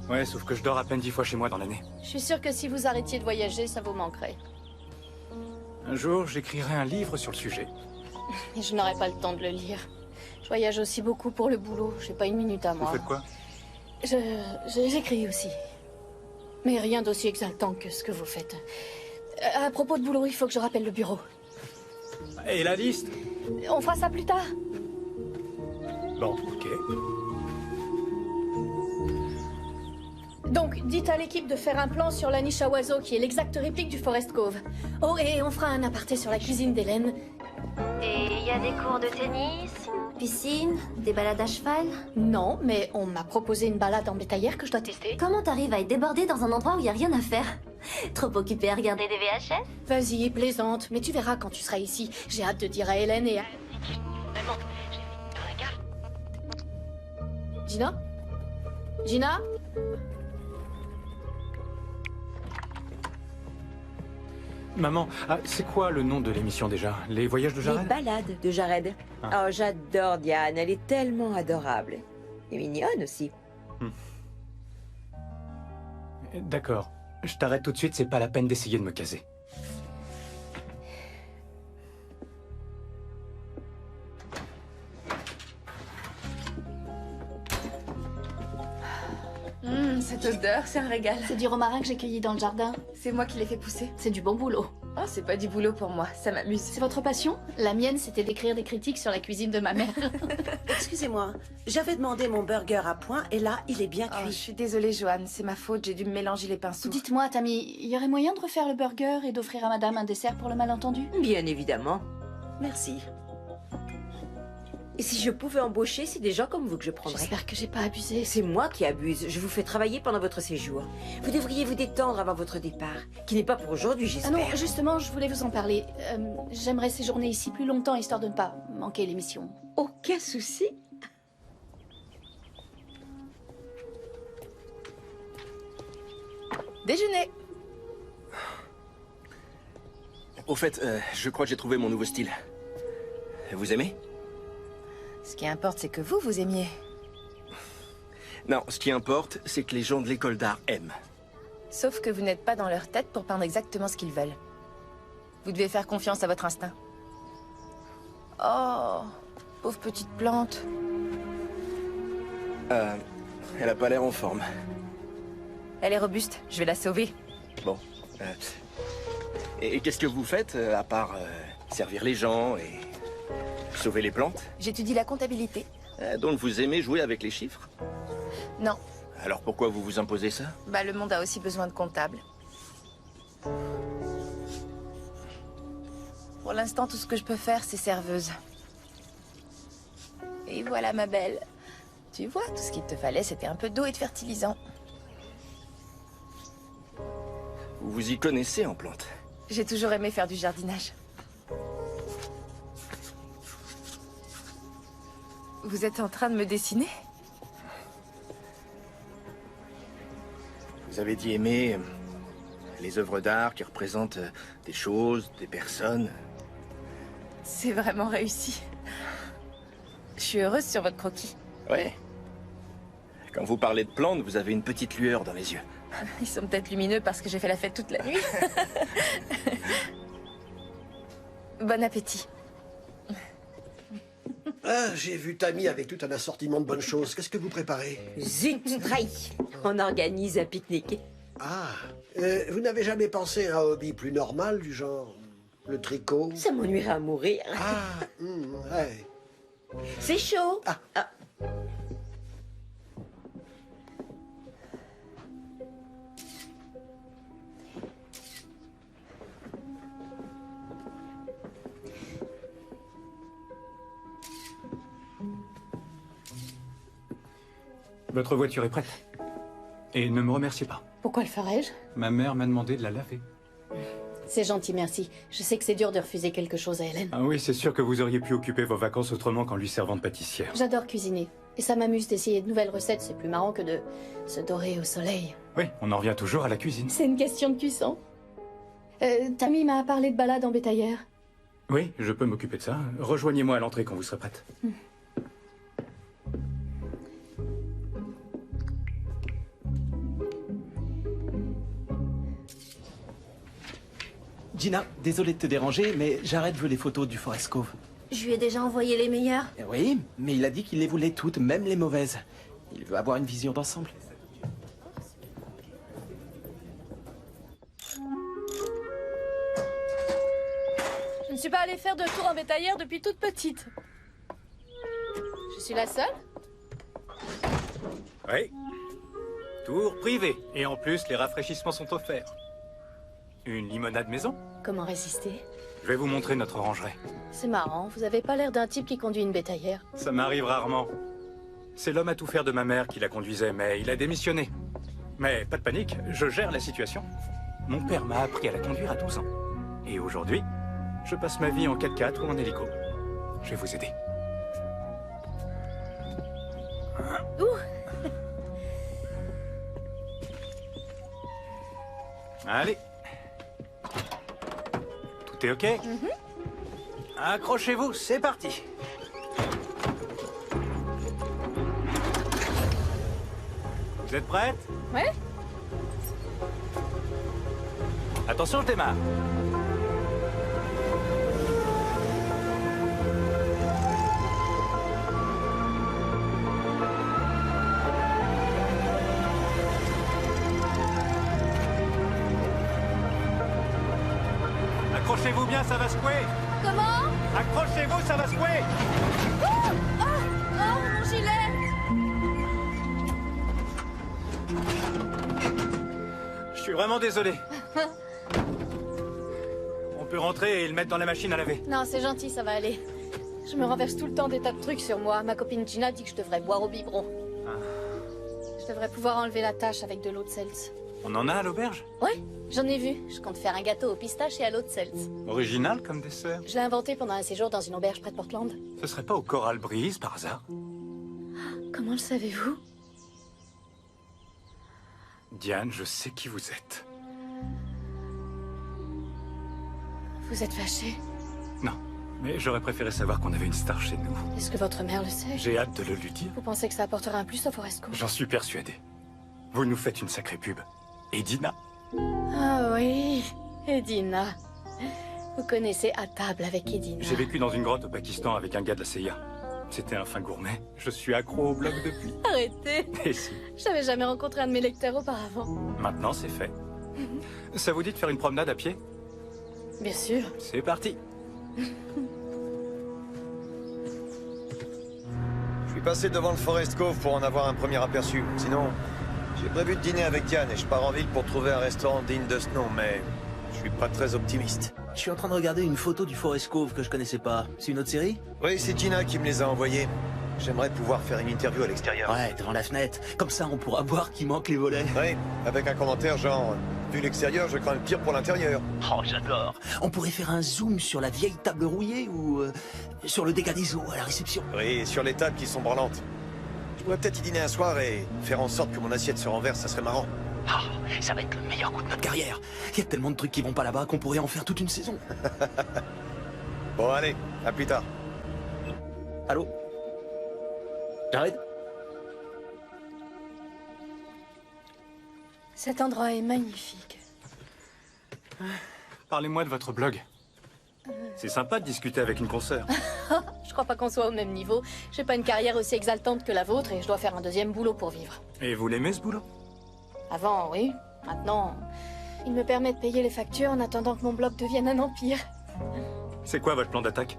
Ouais, sauf que je dors à peine 10 fois chez moi dans l'année. Je suis sûre que si vous arrêtiez de voyager, ça vous manquerait. Un jour, j'écrirai un livre sur le sujet. Et je n'aurai pas le temps de le lire. Je voyage aussi beaucoup pour le boulot. J'ai pas une minute à moi. Vous faites quoi? J'écris aussi. Mais rien d'aussi exaltant que ce que vous faites. À propos de boulot, il faut que je rappelle le bureau. Et la liste? On fera ça plus tard. Bon, ok. Donc, dites à l'équipe de faire un plan sur la niche à oiseaux qui est l'exacte réplique du Forest Cove. Oh, et on fera un aparté sur la cuisine d'Hélène. Et il y a des cours de tennis, piscine, des balades à cheval? Non, mais on m'a proposé une balade en bétaillère que je dois tester. Comment t'arrives à être débordée dans un endroit où il y a rien à faire? Trop occupée à regarder des VHS? Vas-y, plaisante, mais tu verras quand tu seras ici. J'ai hâte de dire à Hélène et à... Vraiment, Gina? Gina? Maman, c'est quoi le nom de l'émission déjà? Les voyages de Jared? Les balades de Jared. Ah. Oh, j'adore Diane, elle est tellement adorable. Et mignonne aussi. D'accord. Je t'arrête tout de suite, c'est pas la peine d'essayer de me caser. Cette odeur, c'est un régal. C'est du romarin que j'ai cueilli dans le jardin. C'est moi qui l'ai fait pousser. C'est du bon boulot. Oh, c'est pas du boulot pour moi, ça m'amuse. C'est votre passion? La mienne, c'était d'écrire des critiques sur la cuisine de ma mère. Excusez-moi, j'avais demandé mon burger à point et là, il est bien cuit. Oh, je suis désolée, Joanne, c'est ma faute, j'ai dû me mélanger les pinceaux. Dites-moi, Tammy, il y aurait moyen de refaire le burger et d'offrir à madame un dessert pour le malentendu? Bien évidemment. Merci. Et si je pouvais embaucher, c'est des gens comme vous que je prendrais. J'espère que j'ai pas abusé. C'est moi qui abuse. Je vous fais travailler pendant votre séjour. Vous devriez vous détendre avant votre départ. Qui n'est pas pour aujourd'hui, Ah non, j'espère. justement, je voulais vous en parler. J'aimerais séjourner ici plus longtemps, histoire de ne pas manquer l'émission. Aucun souci. Déjeuner. Au fait, je crois que j'ai trouvé mon nouveau style. Vous aimez? Ce qui importe, c'est que vous aimiez. Non, ce qui importe, c'est que les gens de l'école d'art aiment. Sauf que vous n'êtes pas dans leur tête pour peindre exactement ce qu'ils veulent. Vous devez faire confiance à votre instinct. Oh, pauvre petite plante. Elle a pas l'air en forme. Elle est robuste, je vais la sauver. Bon. Et qu'est-ce que vous faites, à part servir les gens et sauver les plantes? J'étudie la comptabilité. Donc vous aimez jouer avec les chiffres? Non, Alors pourquoi vous vous imposez ça? bah le monde a aussi besoin de comptables. Pour l'instant, tout ce que je peux faire, c'est serveuse. Et voilà, ma belle. Tu vois, tout ce qu'il te fallait, c'était un peu d'eau et de fertilisant. Vous vous y connaissez en plantes? J'ai toujours aimé faire du jardinage. Vous êtes en train de me dessiner? Vous avez dit aimer les œuvres d'art qui représentent des choses, des personnes. C'est vraiment réussi. Je suis heureuse sur votre croquis. Ouais. Quand vous parlez de plantes, vous avez une petite lueur dans les yeux. Ils sont peut-être lumineux parce que j'ai fait la fête toute la nuit. Bon appétit. Ah, j'ai vu Tammy avec tout un assortiment de bonnes choses. Qu'est-ce que vous préparez? Zut, trahi. On organise un pique-nique. Ah, vous n'avez jamais pensé à un hobby plus normal, du genre le tricot? Ça m'ennuierait à mourir. Ah, ouais. C'est chaud. Ah. Votre voiture est prête. Et ne me remerciez pas. Pourquoi le ferais-je? Ma mère m'a demandé de la laver. C'est gentil, merci. Je sais que c'est dur de refuser quelque chose à Hélène. Ah oui, c'est sûr que vous auriez pu occuper vos vacances autrement qu'en lui servant de pâtissière. J'adore cuisiner. Et ça m'amuse d'essayer de nouvelles recettes, c'est plus marrant que de se dorer au soleil. Oui, on en revient toujours à la cuisine. C'est une question de cuisson. Tammy m'a parlé de balade en bétaillère. Oui, je peux m'occuper de ça. Rejoignez-moi à l'entrée quand vous serez prête. Gina, désolé de te déranger, mais Jared veut les photos du Forest Cove. Je lui ai déjà envoyé les meilleures. Oui, mais il a dit qu'il les voulait toutes, même les mauvaises. Il veut avoir une vision d'ensemble. Je ne suis pas allée faire de tour en bétaillère depuis toute petite. Je suis la seule? Oui. Tour privé. Et en plus, les rafraîchissements sont offerts. Une limonade maison? Comment résister? Je vais vous montrer notre rangeraie. C'est marrant, vous avez pas l'air d'un type qui conduit une bétaillère. Ça m'arrive rarement. C'est l'homme à tout faire de ma mère qui la conduisait, mais il a démissionné. Mais pas de panique, je gère la situation. Mon père m'a appris à la conduire à 12 ans. Et aujourd'hui, je passe ma vie en 4x4 ou en hélico. Je vais vous aider. Allez. Tout est OK? Accrochez-vous, c'est parti. Vous êtes prête? Ouais. Attention, je démarre. Accrochez-vous bien, ça va secouer. Comment? Accrochez-vous, ça va secouer. Oh, mon gilet! Je suis vraiment désolé. On peut rentrer et le mettre dans la machine à laver. Non, c'est gentil, ça va aller. Je me renverse tout le temps des tas de trucs sur moi. Ma copine Gina dit que je devrais boire au biberon. Je devrais pouvoir enlever la tâche avec de l'eau de seltz. On en a à l'auberge? Ouais, j'en ai vu. Je compte faire un gâteau au pistache et à l'eau de seltz. Original comme dessert. Je l'ai inventé pendant un séjour dans une auberge près de Portland. Ce serait pas au Coral Breeze, par hasard? Comment le savez-vous? Diane, je sais qui vous êtes. Vous êtes fâché? Non, mais j'aurais préféré savoir qu'on avait une star chez nous. Est-ce que votre mère le sait? J'ai hâte de le lui dire. Vous pensez que ça apportera un plus au Forest Cove? J'en suis persuadé. Vous nous faites une sacrée pub. Et Dina? Ah oui, Edina. Vous connaissez À table avec Edina. J'ai vécu dans une grotte au Pakistan avec un gars de la CIA. C'était un fin gourmet. Je suis accro au blog depuis. Arrêtez. Et si. J'avais jamais rencontré un de mes lecteurs auparavant. Maintenant, c'est fait. Ça vous dit de faire une promenade à pied? Bien sûr. C'est parti. Je suis passé devant le Forest Cove pour en avoir un premier aperçu. Sinon, j'ai prévu de dîner avec Diane et je pars en ville pour trouver un restaurant digne de ce nom, mais je suis pas très optimiste. Je suis en train de regarder une photo du Forest Cove que je connaissais pas. C'est une autre série? Oui, c'est Gina qui me les a envoyés. J'aimerais pouvoir faire une interview à l'extérieur. Ouais, devant la fenêtre. Comme ça, on pourra voir qu'il manque les volets. Oui, avec un commentaire genre « Vu l'extérieur, je crains le pire pour l'intérieur ». Oh, j'adore. On pourrait faire un zoom sur la vieille table rouillée ou sur le dégât des eaux à la réception. Oui, sur les tables qui sont branlantes. Je pourrais peut-être y dîner un soir et faire en sorte que mon assiette se renverse, ça serait marrant. Ah, ça va être le meilleur coup de notre carrière. Il y a tellement de trucs qui vont pas là-bas qu'on pourrait en faire toute une saison. Bon, allez, à plus tard. Allô? Jared? Cet endroit est magnifique. Parlez-moi de votre blog. C'est sympa de discuter avec une consoeur. Je crois pas qu'on soit au même niveau. J'ai pas une carrière aussi exaltante que la vôtre et je dois faire un deuxième boulot pour vivre. Et vous l'aimez ce boulot? Avant, oui. Maintenant, il me permet de payer les factures en attendant que mon blog devienne un empire. C'est quoi votre plan d'attaque?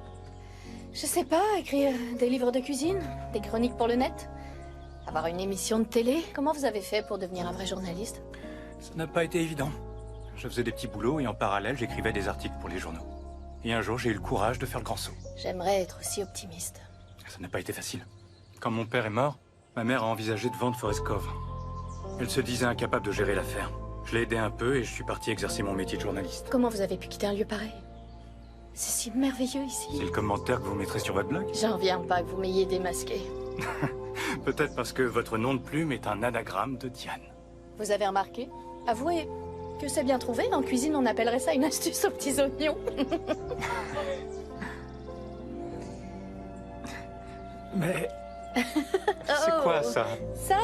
Je sais pas, écrire des livres de cuisine, des chroniques pour le net, avoir une émission de télé. Comment vous avez fait pour devenir un vrai journaliste? Ça n'a pas été évident. Je faisais des petits boulots et en parallèle, j'écrivais des articles pour les journaux. Et un jour, j'ai eu le courage de faire le grand saut. J'aimerais être aussi optimiste. Ça n'a pas été facile. Quand mon père est mort, ma mère a envisagé de vendre Forest Cove. Elle se disait incapable de gérer l'affaire. Je l'ai aidé un peu et je suis parti exercer mon métier de journaliste. Comment vous avez pu quitter un lieu pareil? C'est si merveilleux ici. C'est le commentaire que vous mettrez sur votre blog? J'en reviens pas que vous m'ayez démasqué. Peut-être parce que votre nom de plume est un anagramme de Diane. Vous avez remarqué? Avouez que c'est bien trouvé. En cuisine, on appellerait ça une astuce aux petits oignons. Mais... c'est quoi ça? Ça?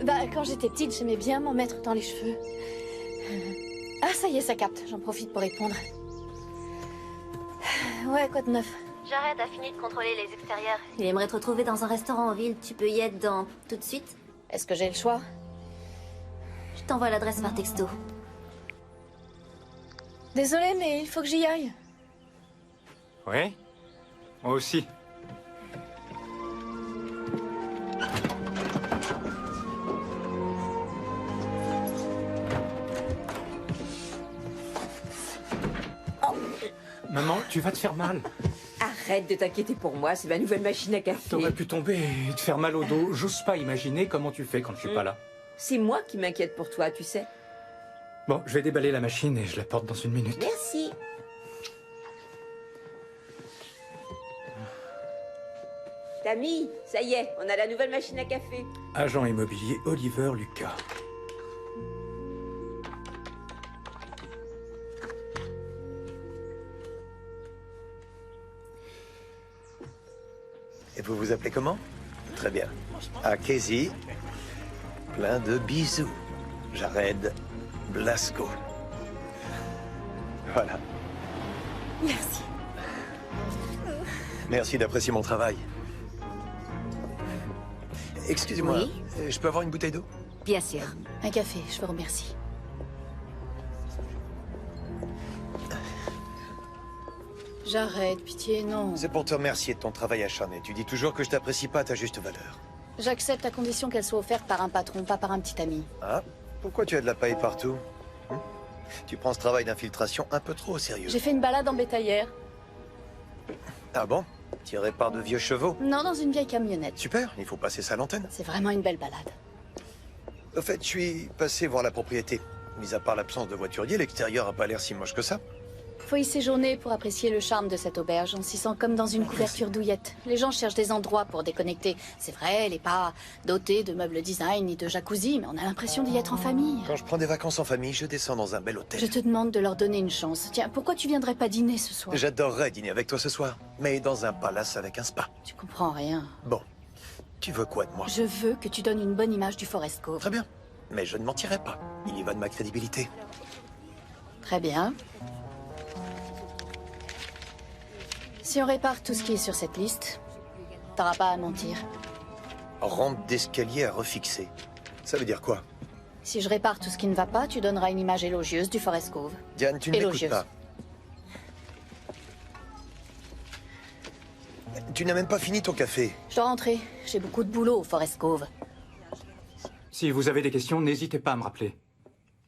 Bah, quand j'étais petite, j'aimais bien m'en mettre dans les cheveux. Ah, ça y est, ça capte. J'en profite pour répondre. Ouais, quoi de neuf? Jared a fini de contrôler les extérieurs. Il aimerait te retrouver dans un restaurant en ville. Tu peux y être dans tout de suite? Est-ce que j'ai le choix? Je t'envoie l'adresse par texto. Désolée, mais il faut que j'y aille. Oui? Moi aussi. Maman, tu vas te faire mal. Arrête de t'inquiéter pour moi, c'est ma nouvelle machine à café. T'aurais pu tomber et te faire mal au dos. J'ose pas imaginer comment tu fais quand je suis pas là. C'est moi qui m'inquiète pour toi, tu sais. Bon, je vais déballer la machine et je la porte dans une minute. Merci. Tammy, ça y est, on a la nouvelle machine à café. Agent immobilier Oliver Lucas. Et vous vous appelez comment? Très bien. À Casey, plein de bisous. Jared Blasco. Voilà. Merci. Merci d'apprécier mon travail. Excusez-moi, Oui? Je peux avoir une bouteille d'eau? Bien sûr. Un café, je vous remercie. J'arrête, pitié, non. C'est pour te remercier de ton travail acharné. Tu dis toujours que je t'apprécie pas à ta juste valeur. J'accepte à condition qu'elle soit offerte par un patron, pas par un petit ami. Ah? Pourquoi tu as de la paille partout? Tu prends ce travail d'infiltration un peu trop au sérieux. J'ai fait une balade en bétaillère. Ah bon? Tiré par de vieux chevaux? Non, dans une vieille camionnette. Super, il faut passer ça à l'antenne. C'est vraiment une belle balade. Au fait, je suis passé voir la propriété. Mis à part l'absence de voiturier, l'extérieur a pas l'air si moche que ça. Faut y séjourner pour apprécier le charme de cette auberge. On s'y sent comme dans une couverture douillette. Les gens cherchent des endroits pour déconnecter. C'est vrai, elle n'est pas dotée de meubles design ni de jacuzzi, mais on a l'impression d'y être en famille. Quand je prends des vacances en famille, je descends dans un bel hôtel. Je te demande de leur donner une chance. Tiens, pourquoi tu viendrais pas dîner ce soir? J'adorerais dîner avec toi ce soir, mais dans un palace avec un spa. Tu comprends rien. Bon, tu veux quoi de moi? Je veux que tu donnes une bonne image du Forest Cove. Très bien, mais je ne mentirai pas. Il y va de ma crédibilité. Très bien. Si on répare tout ce qui est sur cette liste, t'auras pas à mentir. Rampe d'escalier à refixer. Ça veut dire quoi? Si je répare tout ce qui ne va pas, tu donneras une image élogieuse du Forest Cove. Diane, tu ne m'écoutes Élogieuse. pas. Tu n'as même pas fini ton café. Je dois rentrer. J'ai beaucoup de boulot au Forest Cove. Si vous avez des questions, n'hésitez pas à me rappeler.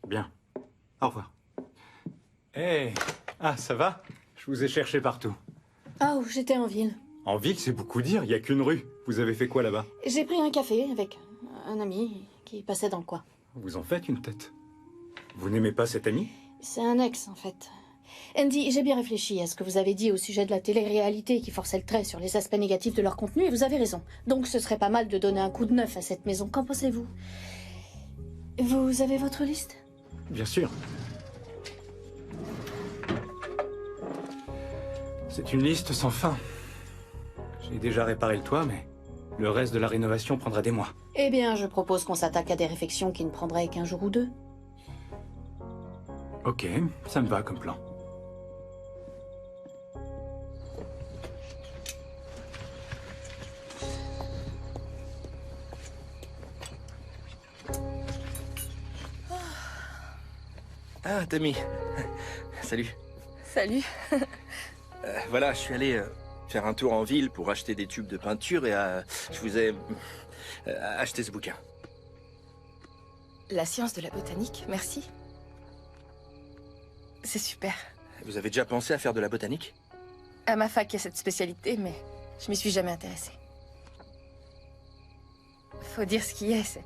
Bien. Au revoir. Hé! Ah, ça va? Je vous ai cherché partout. Ah, j'étais en ville. En ville, c'est beaucoup dire, il n'y a qu'une rue. Vous avez fait quoi là-bas? J'ai pris un café avec un ami qui passait dans le coin. Vous en faites une tête. Vous n'aimez pas cet ami? C'est un ex, en fait. Andy, j'ai bien réfléchi à ce que vous avez dit au sujet de la télé-réalité qui forçait le trait sur les aspects négatifs de leur contenu, et vous avez raison. Donc ce serait pas mal de donner un coup de neuf à cette maison. Qu'en pensez-vous? Vous avez votre liste? Bien sûr. C'est une liste sans fin. J'ai déjà réparé le toit, mais le reste de la rénovation prendra des mois. Eh bien, je propose qu'on s'attaque à des réflexions qui ne prendraient qu'un jour ou deux. Ok, ça me va comme plan. Ah, Tammy. Salut. Salut. Voilà, je suis allé faire un tour en ville pour acheter des tubes de peinture et je vous ai acheté ce bouquin. La science de la botanique, merci. C'est super. Vous avez déjà pensé à faire de la botanique? À ma fac, il y a cette spécialité, mais je m'y suis jamais intéressée. Faut dire ce qui est,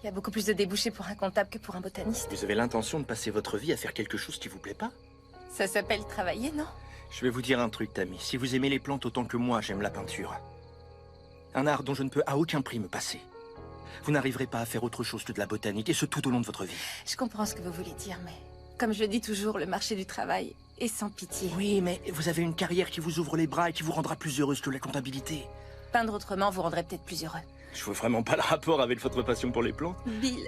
Il y a beaucoup plus de débouchés pour un comptable que pour un botaniste. Vous avez l'intention de passer votre vie à faire quelque chose qui vous plaît pas? Ça s'appelle travailler, non? Je vais vous dire un truc, Tammy. Si vous aimez les plantes autant que moi, j'aime la peinture. Un art dont je ne peux à aucun prix me passer. Vous n'arriverez pas à faire autre chose que de la botanique, et ce tout au long de votre vie. Je comprends ce que vous voulez dire, mais... Comme je le dis toujours, le marché du travail est sans pitié. Oui, mais vous avez une carrière qui vous ouvre les bras et qui vous rendra plus heureuse que la comptabilité. Peindre autrement vous rendrait peut-être plus heureux. Je vois vraiment pas le rapport avec votre passion pour les plantes. Bill,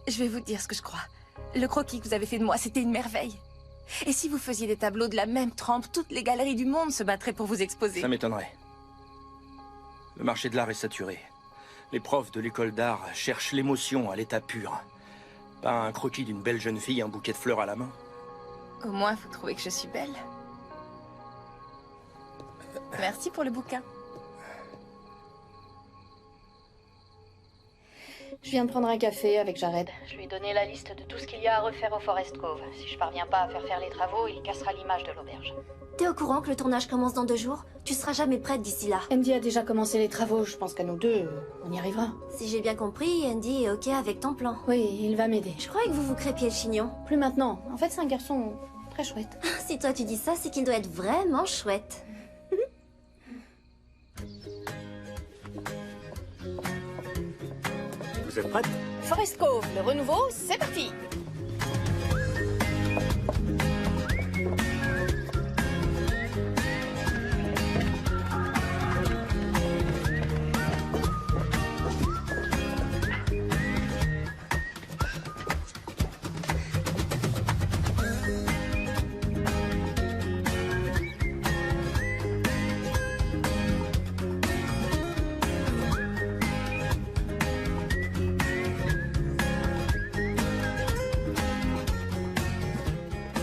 je vais vous dire ce que je crois. Le croquis que vous avez fait de moi, c'était une merveille. Et si vous faisiez des tableaux de la même trempe, toutes les galeries du monde se battraient pour vous exposer. Ça m'étonnerait. Le marché de l'art est saturé. Les profs de l'école d'art cherchent l'émotion à l'état pur. Pas un croquis d'une belle jeune fille, un bouquet de fleurs à la main. Au moins, vous trouvez que je suis belle. Merci pour le bouquin. Je viens de prendre un café avec Jared. Je lui ai donné la liste de tout ce qu'il y a à refaire au Forest Cove. Si je parviens pas à faire les travaux, il cassera l'image de l'auberge. T'es au courant que le tournage commence dans 2 jours? Tu seras jamais prête d'ici là. Andy a déjà commencé les travaux. Je pense qu'à nous deux, on y arrivera. Si j'ai bien compris, Andy est ok avec ton plan. Oui, il va m'aider. Je croyais que vous vous crépiez le chignon. Plus maintenant. En fait, c'est un garçon très chouette. Si toi tu dis ça, c'est qu'il doit être vraiment chouette. Vous êtes prête? Forest Cove, le renouveau, c'est parti.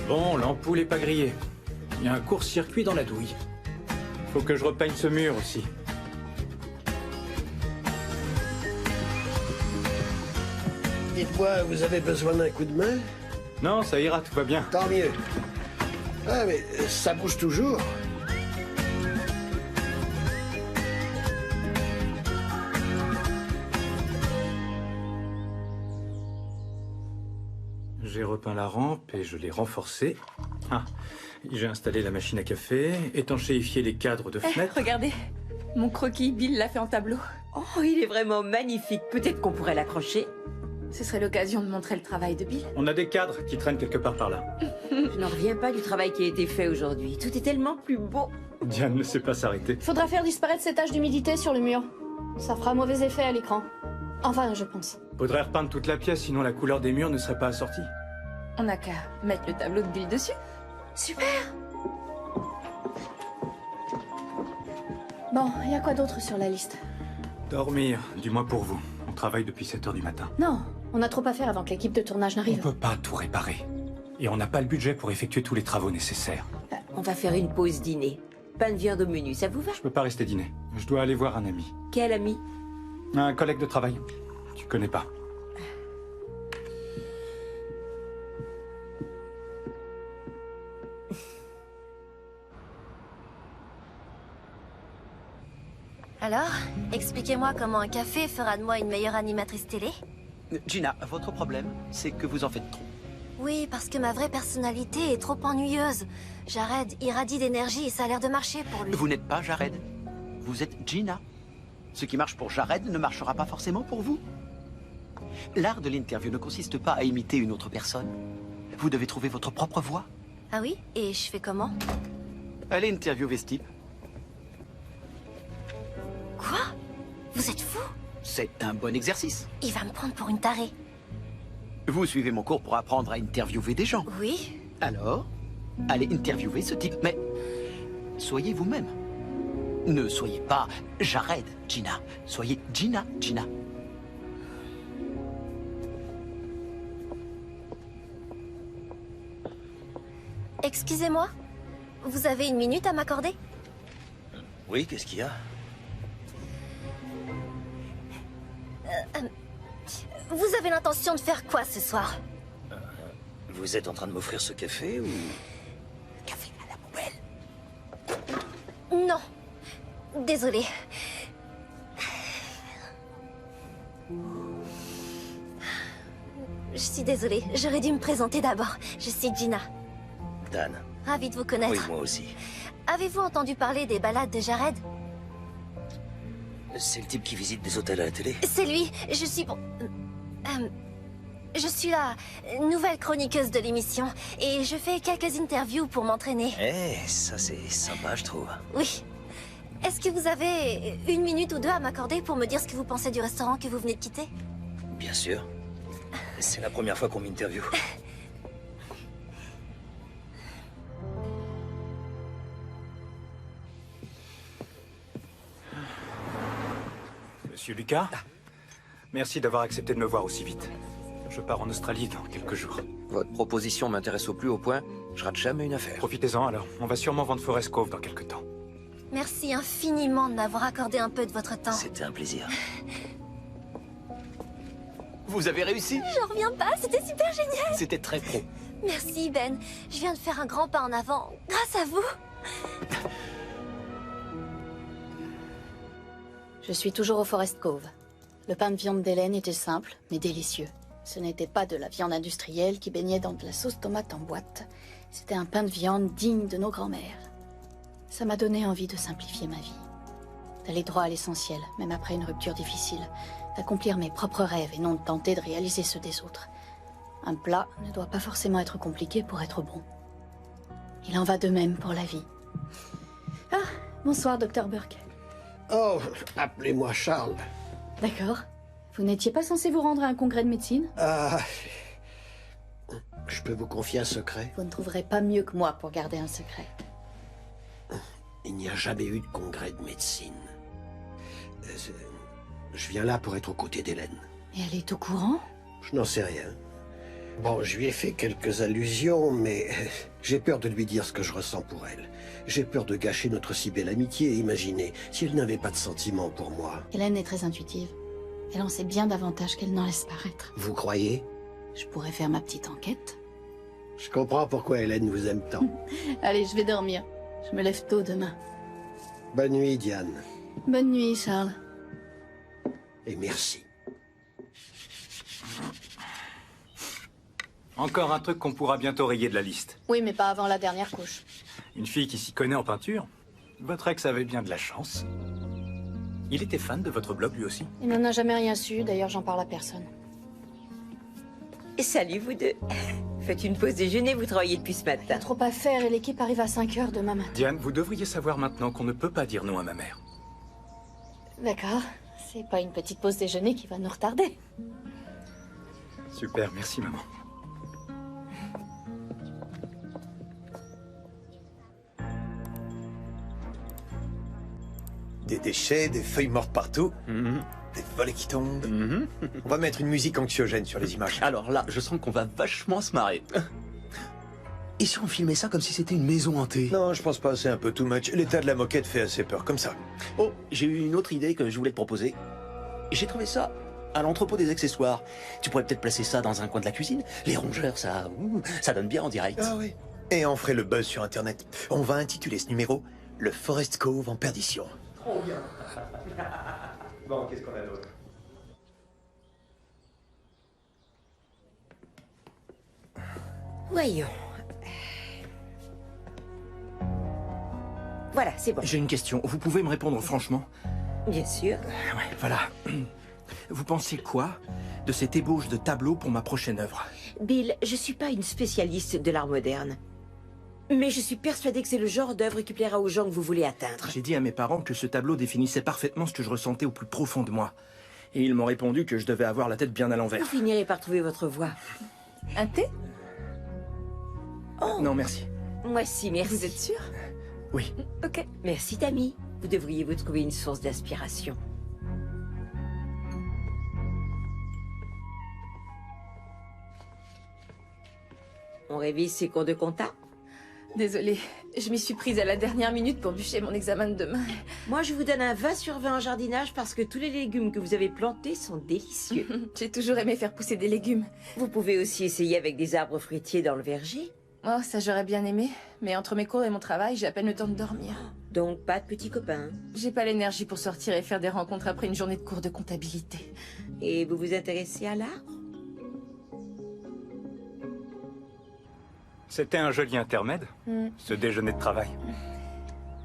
Bon, l'ampoule est pas grillée. Il y a un court-circuit dans la douille. Faut que je repeigne ce mur aussi. Dites-moi, vous avez besoin d'un coup de main? Non, ça ira, tout va bien. Tant mieux. Ah, mais ça bouge toujours. J'ai repeint la rampe et je l'ai renforcée. Ah, j'ai installé la machine à café, étanchéifié les cadres de fenêtres. Regardez, mon croquis, Bill l'a fait en tableau. Oh, il est vraiment magnifique. Peut-être qu'on pourrait l'accrocher. Ce serait l'occasion de montrer le travail de Bill. On a des cadres qui traînent quelque part par là. Je n'en reviens pas du travail qui a été fait aujourd'hui. Tout est tellement plus beau. Diane ne sait pas s'arrêter. Faudra faire disparaître ces taches d'humidité sur le mur. Ça fera mauvais effet à l'écran. Enfin, je pense. Faudrait repeindre toute la pièce, sinon la couleur des murs ne serait pas assortie. On n'a qu'à mettre le tableau de Bill dessus. Super! Bon, il y a quoi d'autre sur la liste? Dormir, du moins pour vous. On travaille depuis 7 h du matin. Non, on a trop à faire avant que l'équipe de tournage On n'arrive. peut pas tout réparer. Et on n'a pas le budget pour effectuer tous les travaux nécessaires. On va faire une pause dîner. Pas de viande au menu, ça vous va? Je peux pas rester dîner. Je dois aller voir un ami. Quel ami? Un collègue de travail. Tu connais pas. Alors, expliquez-moi comment un café fera de moi une meilleure animatrice télé? Gina, votre problème, c'est que vous en faites trop. Oui, parce que ma vraie personnalité est trop ennuyeuse. Jared irradie d'énergie et ça a l'air de marcher pour lui. Vous n'êtes pas Jared. Vous êtes Gina. Ce qui marche pour Jared ne marchera pas forcément pour vous. L'art de l'interview ne consiste pas à imiter une autre personne. Vous devez trouver votre propre voix. Ah oui? Et je fais comment? Allez interviewer ce type. Quoi? Vous êtes fou? C'est un bon exercice. Il va me prendre pour une tarée. Vous suivez mon cours pour apprendre à interviewer des gens. Oui. Alors, allez interviewer ce type, mais soyez vous-même. Ne soyez pas Jared, Gina. Soyez Gina, Gina. Excusez-moi, vous avez une minute à m'accorder? Oui, qu'est-ce qu'il y a? Vous avez l'intention de faire quoi ce soir? Vous êtes en train de m'offrir ce café ou... Café à la poubelle. Non. Désolée. Je suis désolée, j'aurais dû me présenter d'abord. Je suis Gina. Dan. Ravie de vous connaître. Oui, moi aussi. Avez-vous entendu parler des balades de Jared? C'est le type qui visite des hôtels à la télé? C'est lui. Je suis... je suis la nouvelle chroniqueuse de l'émission. Et je fais quelques interviews pour m'entraîner. Eh, ça c'est sympa, je trouve. Oui. Est-ce que vous avez 1 minute ou 2 à m'accorder pour me dire ce que vous pensez du restaurant que vous venez de quitter? Bien sûr. C'est la première fois qu'on m'interviewe. Monsieur Lucas, merci d'avoir accepté de me voir aussi vite. Je pars en Australie dans quelques jours. Votre proposition m'intéresse au plus haut point. Je rate jamais une affaire. Profitez-en alors. On va sûrement vendre Forest Cove dans quelques temps. Merci infiniment de m'avoir accordé un peu de votre temps. C'était un plaisir. Vous avez réussi? J'en reviens pas, c'était super génial. C'était très pro. Merci Ben. Je viens de faire un grand pas en avant, grâce à vous. Je suis toujours au Forest Cove. Le pain de viande d'Hélène était simple, mais délicieux. Ce n'était pas de la viande industrielle qui baignait dans de la sauce tomate en boîte. C'était un pain de viande digne de nos grands-mères. Ça m'a donné envie de simplifier ma vie. D'aller droit à l'essentiel, même après une rupture difficile. D'accomplir mes propres rêves et non de tenter de réaliser ceux des autres. Un plat ne doit pas forcément être compliqué pour être bon. Il en va de même pour la vie. Ah, bonsoir, Dr. Burke. Oh, appelez-moi Charles. D'accord. Vous n'étiez pas censé vous rendre à un congrès de médecine? Ah... Je peux vous confier un secret? Vous ne trouverez pas mieux que moi pour garder un secret. Il n'y a jamais eu de congrès de médecine. Je viens là pour être aux côtés d'Hélène. Et elle est au courant? Je n'en sais rien. Bon, je lui ai fait quelques allusions, mais j'ai peur de lui dire ce que je ressens pour elle. J'ai peur de gâcher notre si belle amitié. Imaginez, si elle n'avait pas de sentiments pour moi. Hélène est très intuitive. Elle en sait bien davantage qu'elle n'en laisse paraître. Vous croyez? Je pourrais faire ma petite enquête. Je comprends pourquoi Hélène vous aime tant. Allez, je vais dormir. Je me lève tôt demain. Bonne nuit, Diane. Bonne nuit, Charles. Et merci. Encore un truc qu'on pourra bientôt rayer de la liste. Oui, mais pas avant la dernière couche. Une fille qui s'y connaît en peinture? Votre ex avait bien de la chance. Il était fan de votre blog lui aussi? Il n'en a jamais rien su, d'ailleurs j'en parle à personne. Salut vous deux. Faites une pause déjeuner, vous travaillez depuis ce Il y a matin. trop à faire et l'équipe arrive à 5 heures demain matin. Diane, vous devriez savoir maintenant qu'on ne peut pas dire non à ma mère. D'accord. C'est pas une petite pause déjeuner qui va nous retarder. Super, merci maman. Des déchets, des feuilles mortes partout, des volets qui tombent. On va mettre une musique anxiogène sur les images. Alors là, je sens qu'on va vachement se marrer. Et si on filmait ça comme si c'était une maison hantée? Non, je pense pas, c'est un peu too much. L'état de la moquette fait assez peur, comme ça. Oh, j'ai eu une autre idée que je voulais te proposer. J'ai trouvé ça à l'entrepôt des accessoires. Tu pourrais peut-être placer ça dans un coin de la cuisine. Les rongeurs, ça donne bien en direct. Ah oui. Et on ferait le buzz sur Internet. On va intituler ce numéro « Le Forest Cove en perdition ». Trop bien. Bon, qu'est-ce qu'on a d'autre? Voyons. Voilà, c'est bon. J'ai une question. Vous pouvez me répondre franchement? Bien sûr. Ouais, voilà. Vous pensez quoi de cette ébauche de tableau pour ma prochaine œuvre? Bill, je suis pas une spécialiste de l'art moderne. Mais je suis persuadée que c'est le genre d'œuvre qui plaira aux gens que vous voulez atteindre. J'ai dit à mes parents que ce tableau définissait parfaitement ce que je ressentais au plus profond de moi. Et ils m'ont répondu que je devais avoir la tête bien à l'envers. Vous finirez par trouver votre voie. Un thé? Oh. Non, merci. Moi si, merci. Vous êtes sûr? Oui. Ok. Merci, Tammy. Vous devriez vous trouver une source d'inspiration. On révise ses cours de compta? Désolée, je m'y suis prise à la dernière minute pour bûcher mon examen de demain. Moi, je vous donne un 20 sur 20 en jardinage parce que tous les légumes que vous avez plantés sont délicieux. J'ai toujours aimé faire pousser des légumes. Vous pouvez aussi essayer avec des arbres fruitiers dans le verger. Oh, ça j'aurais bien aimé. Mais entre mes cours et mon travail, j'ai à peine le temps de dormir. Donc, pas de petits copains. J'ai pas l'énergie pour sortir et faire des rencontres après une journée de cours de comptabilité. Et vous vous intéressez à l'art? C'était un joli intermède, ce déjeuner de travail.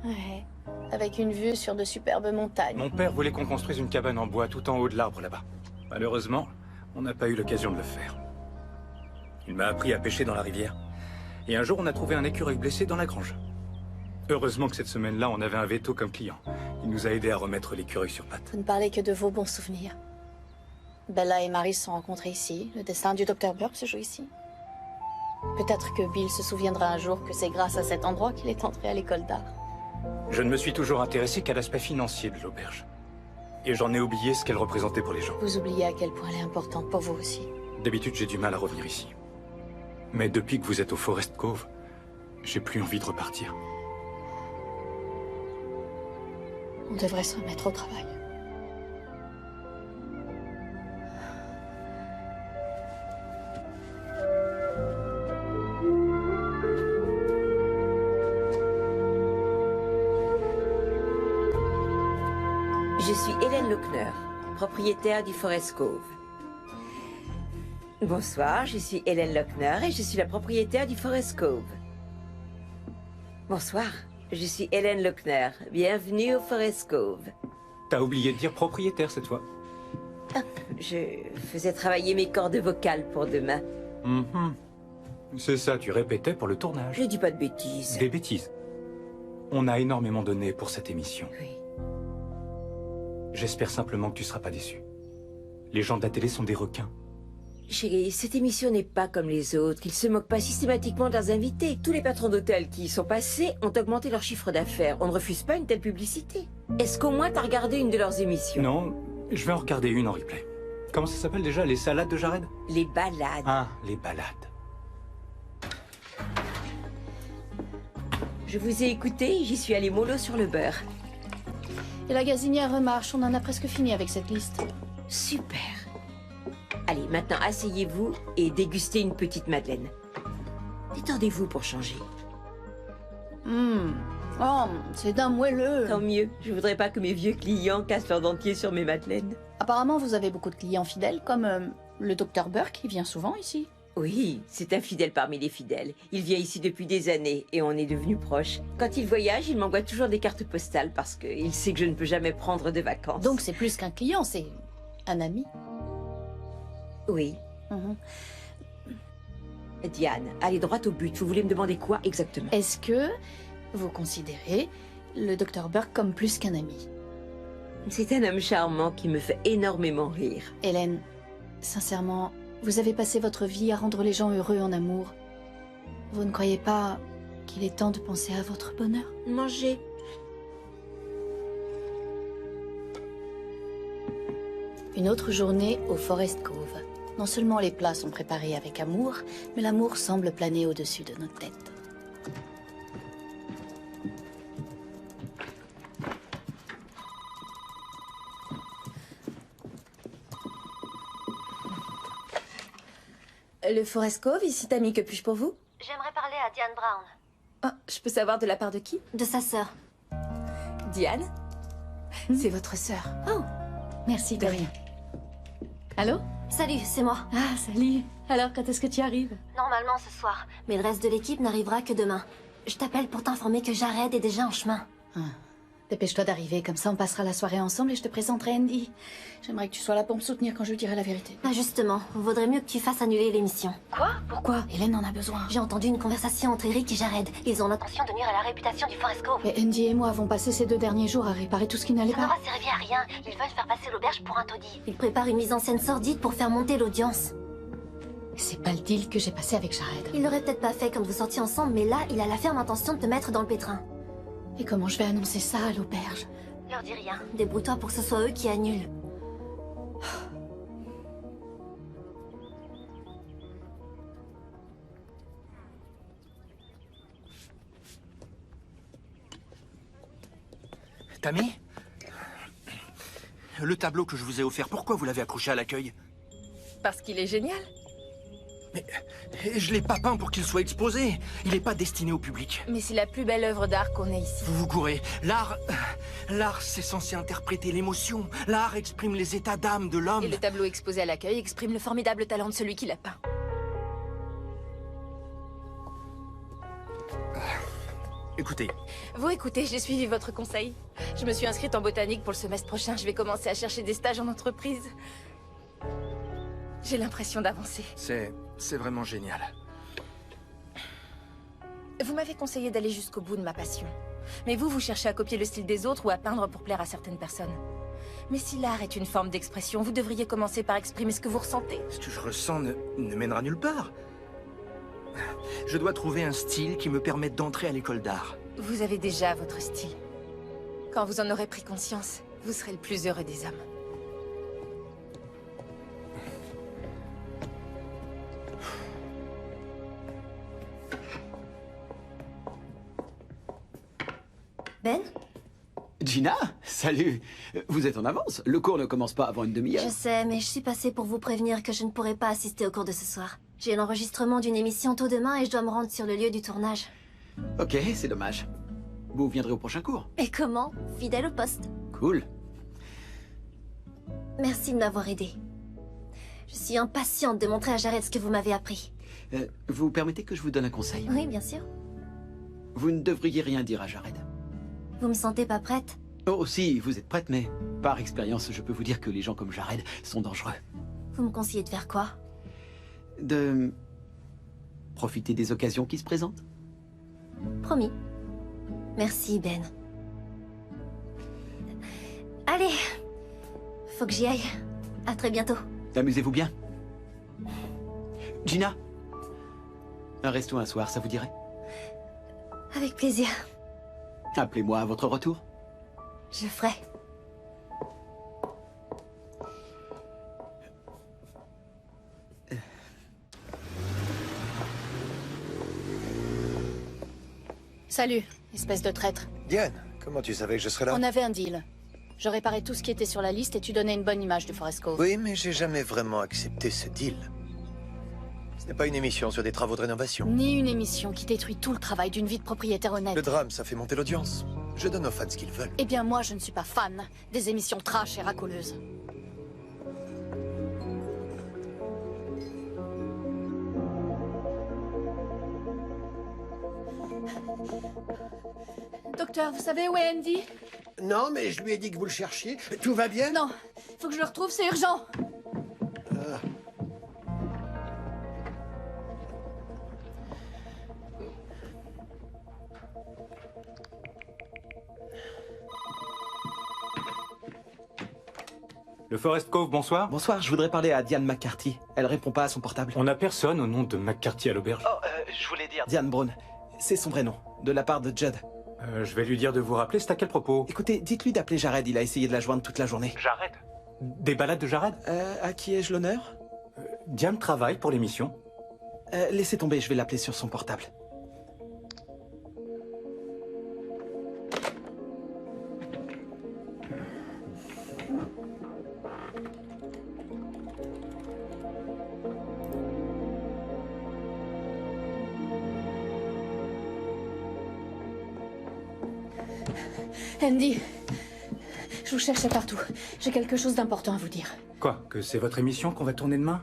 Ouais. Avec une vue sur de superbes montagnes. Mon père voulait qu'on construise une cabane en bois tout en haut de l'arbre là-bas. Malheureusement, on n'a pas eu l'occasion de le faire. Il m'a appris à pêcher dans la rivière. Et un jour, on a trouvé un écureuil blessé dans la grange. Heureusement que cette semaine-là, on avait un veto comme client. Il nous a aidés à remettre l'écureuil sur pattes. Vous ne parlez que de vos bons souvenirs. Bella et Marie se sont rencontrés ici. Le destin du Dr. Burke se joue ici. Peut-être que Bill se souviendra un jour que c'est grâce à cet endroit qu'il est entré à l'école d'art. Je ne me suis toujours intéressé qu'à l'aspect financier de l'auberge. Et j'en ai oublié ce qu'elle représentait pour les gens. Vous oubliez à quel point elle est importante pour vous aussi. D'habitude, j'ai du mal à revenir ici. Mais depuis que vous êtes au Forest Cove, j'ai plus envie de repartir. On devrait se remettre au travail. Je suis Hélène Lochner, propriétaire du Forest Cove. Bonsoir, je suis Hélène Lochner et je suis la propriétaire du Forest Cove. Bonsoir, je suis Hélène Lochner. Bienvenue au Forest Cove. T'as oublié de dire propriétaire cette fois. Je faisais travailler mes cordes vocales pour demain. C'est ça, tu répétais pour le tournage. Je dis pas de bêtises. Des bêtises. On a énormément donné pour cette émission. Oui. J'espère simplement que tu seras pas déçu. Les gens de la télé sont des requins. Chérie, cette émission n'est pas comme les autres. Ils se moquent pas systématiquement de leurs invités. Tous les patrons d'hôtels qui y sont passés ont augmenté leur chiffre d'affaires. On ne refuse pas une telle publicité. Est-ce qu'au moins t'as regardé une de leurs émissions? Non, je vais en regarder une en replay. Comment ça s'appelle déjà? Les salades de Jared? Les balades. Ah, les balades. Je vous ai écouté, j'y suis allée mollo sur le beurre. Et la gazinière remarche, on en a presque fini avec cette liste. Super. Allez, maintenant asseyez-vous et dégustez une petite madeleine. Détendez-vous pour changer. Oh, c'est d'un moelleux. Tant mieux, je voudrais pas que mes vieux clients cassent leur dentier sur mes madeleines. Apparemment, vous avez beaucoup de clients fidèles, comme le Dr. Burke, qui vient souvent ici. Oui, c'est un fidèle parmi les fidèles. Il vient ici depuis des années et on est devenus proches. Quand il voyage, il m'envoie toujours des cartes postales parce qu'il sait que je ne peux jamais prendre de vacances. Donc c'est plus qu'un client, c'est un ami. Oui. Diane, allez droit au but. Vous voulez me demander quoi exactement? Est-ce que vous considérez le Dr. Burke comme plus qu'un ami? C'est un homme charmant qui me fait énormément rire. Hélène, sincèrement, vous avez passé votre vie à rendre les gens heureux en amour. Vous ne croyez pas qu'il est temps de penser à votre bonheur? Mangez. Une autre journée au Forest Cove. Non seulement les plats sont préparés avec amour, mais l'amour semble planer au-dessus de nos têtes. Le Forest Cove, ici Tammy, que puis-je pour vous? J'aimerais parler à Diane Brown. Ah, je peux savoir de la part de qui? De sa sœur. Diane? C'est votre sœur. Oh, merci de rien. Allô? Salut, c'est moi. Ah, salut. Alors, quand est-ce que tu arrives? Normalement ce soir, mais le reste de l'équipe n'arrivera que demain. Je t'appelle pour t'informer que Jared est déjà en chemin. Dépêche-toi d'arriver, comme ça on passera la soirée ensemble et je te présenterai Andy. J'aimerais que tu sois là pour me soutenir quand je lui dirai la vérité. Ah justement, vaudrait mieux que tu fasses annuler l'émission. Quoi? Pourquoi? Hélène en a besoin. J'ai entendu une conversation entre Eric et Jared. Ils ont l'intention de nuire à la réputation du Forest Cove. Et Andy et moi avons passé ces 2 derniers jours à réparer tout ce qui n'allait Ça pas. n'aura servi à rien. Ils veulent faire passer l'auberge pour un taudis. Ils préparent une mise en scène sordide pour faire monter l'audience. C'est pas le deal que j'ai passé avec Jared. Il l'aurait peut-être pas fait quand vous sortiez ensemble, mais là, il a la ferme intention de te mettre dans le pétrin. Et comment je vais annoncer ça à l'auberge? Leur dis rien. Débrouille-toi pour que ce soit eux qui annulent. Tammy? Le tableau que je vous ai offert, pourquoi vous l'avez accroché à l'accueil? Parce qu'il est génial. Mais je l'ai pas peint pour qu'il soit exposé. Il n'est pas destiné au public. Mais c'est la plus belle œuvre d'art qu'on ait ici. Vous vous courez. L'art, c'est censé interpréter l'émotion. L'art exprime les états d'âme de l'homme. Et le tableau exposé à l'accueil exprime le formidable talent de celui qui l'a peint. Écoutez, Vous écoutez, j'ai suivi votre conseil. Je me suis inscrite en botanique pour le semestre prochain. Je vais commencer à chercher des stages en entreprise. J'ai l'impression d'avancer. c'est vraiment génial. Vous m'avez conseillé d'aller jusqu'au bout de ma passion. Mais vous cherchez à copier le style des autres ou à peindre pour plaire à certaines personnes. Mais si l'art est une forme d'expression, vous devriez commencer par exprimer ce que vous ressentez. Ce que je ressens ne mènera nulle part. Je dois trouver un style qui me permette d'entrer à l'école d'art. Vous avez déjà votre style. Quand vous en aurez pris conscience, vous serez le plus heureux des hommes. Ben? Gina, salut. Vous êtes en avance. Le cours ne commence pas avant une demi-heure. Je sais, mais je suis passée pour vous prévenir que je ne pourrai pas assister au cours de ce soir. J'ai l'enregistrement d'une émission tôt demain et je dois me rendre sur le lieu du tournage. Ok, c'est dommage. Vous viendrez au prochain cours. Et comment? Fidèle au poste. Cool. Merci de m'avoir aidé. Je suis impatiente de montrer à Jared ce que vous m'avez appris. Vous permettez que je vous donne un conseil? Oui, bien sûr. Vous ne devriez rien dire à Jared. Vous me sentez pas prête? Oh si, vous êtes prête, mais par expérience, je peux vous dire que les gens comme Jared sont dangereux. Vous me conseillez de faire quoi? De profiter des occasions qui se présentent. Promis. Merci, Ben. Allez, faut que j'y aille. À très bientôt. Amusez-vous bien. Gina, un resto un soir, ça vous dirait? Avec plaisir. Appelez-moi à votre retour. Je ferai. Salut, espèce de traître. Diane, comment tu savais que je serais là? On avait un deal. Je réparais tout ce qui était sur la liste et tu donnais une bonne image du Forest Cove. Oui, mais j'ai jamais vraiment accepté ce deal. Ce n'est pas une émission sur des travaux de rénovation. Ni une émission qui détruit tout le travail d'une vie de propriétaire honnête. Le drame, ça fait monter l'audience. Je donne aux fans ce qu'ils veulent. Eh bien moi, je ne suis pas fan des émissions trash et racoleuses. Docteur, vous savez où est Andy? Non, mais je lui ai dit que vous le cherchiez. Tout va bien? Non, faut que je le retrouve, c'est urgent. Le Forest Cove, bonsoir. Bonsoir, je voudrais parler à Diane McCarthy. Elle répond pas à son portable. On n'a personne au nom de McCarthy à l'auberge. Oh, je voulais dire Diane Brown. C'est son vrai nom, de la part de Judd. Je vais lui dire de vous rappeler, c'est à quel propos? Écoutez, dites-lui d'appeler Jared, il a essayé de la joindre toute la journée. Jared? Des balades de Jared? À qui ai-je l'honneur? Diane travaille pour l'émission. Laissez tomber, je vais l'appeler sur son portable. Andy, je vous cherchais partout. J'ai quelque chose d'important à vous dire. Quoi? Que c'est votre émission qu'on va tourner demain?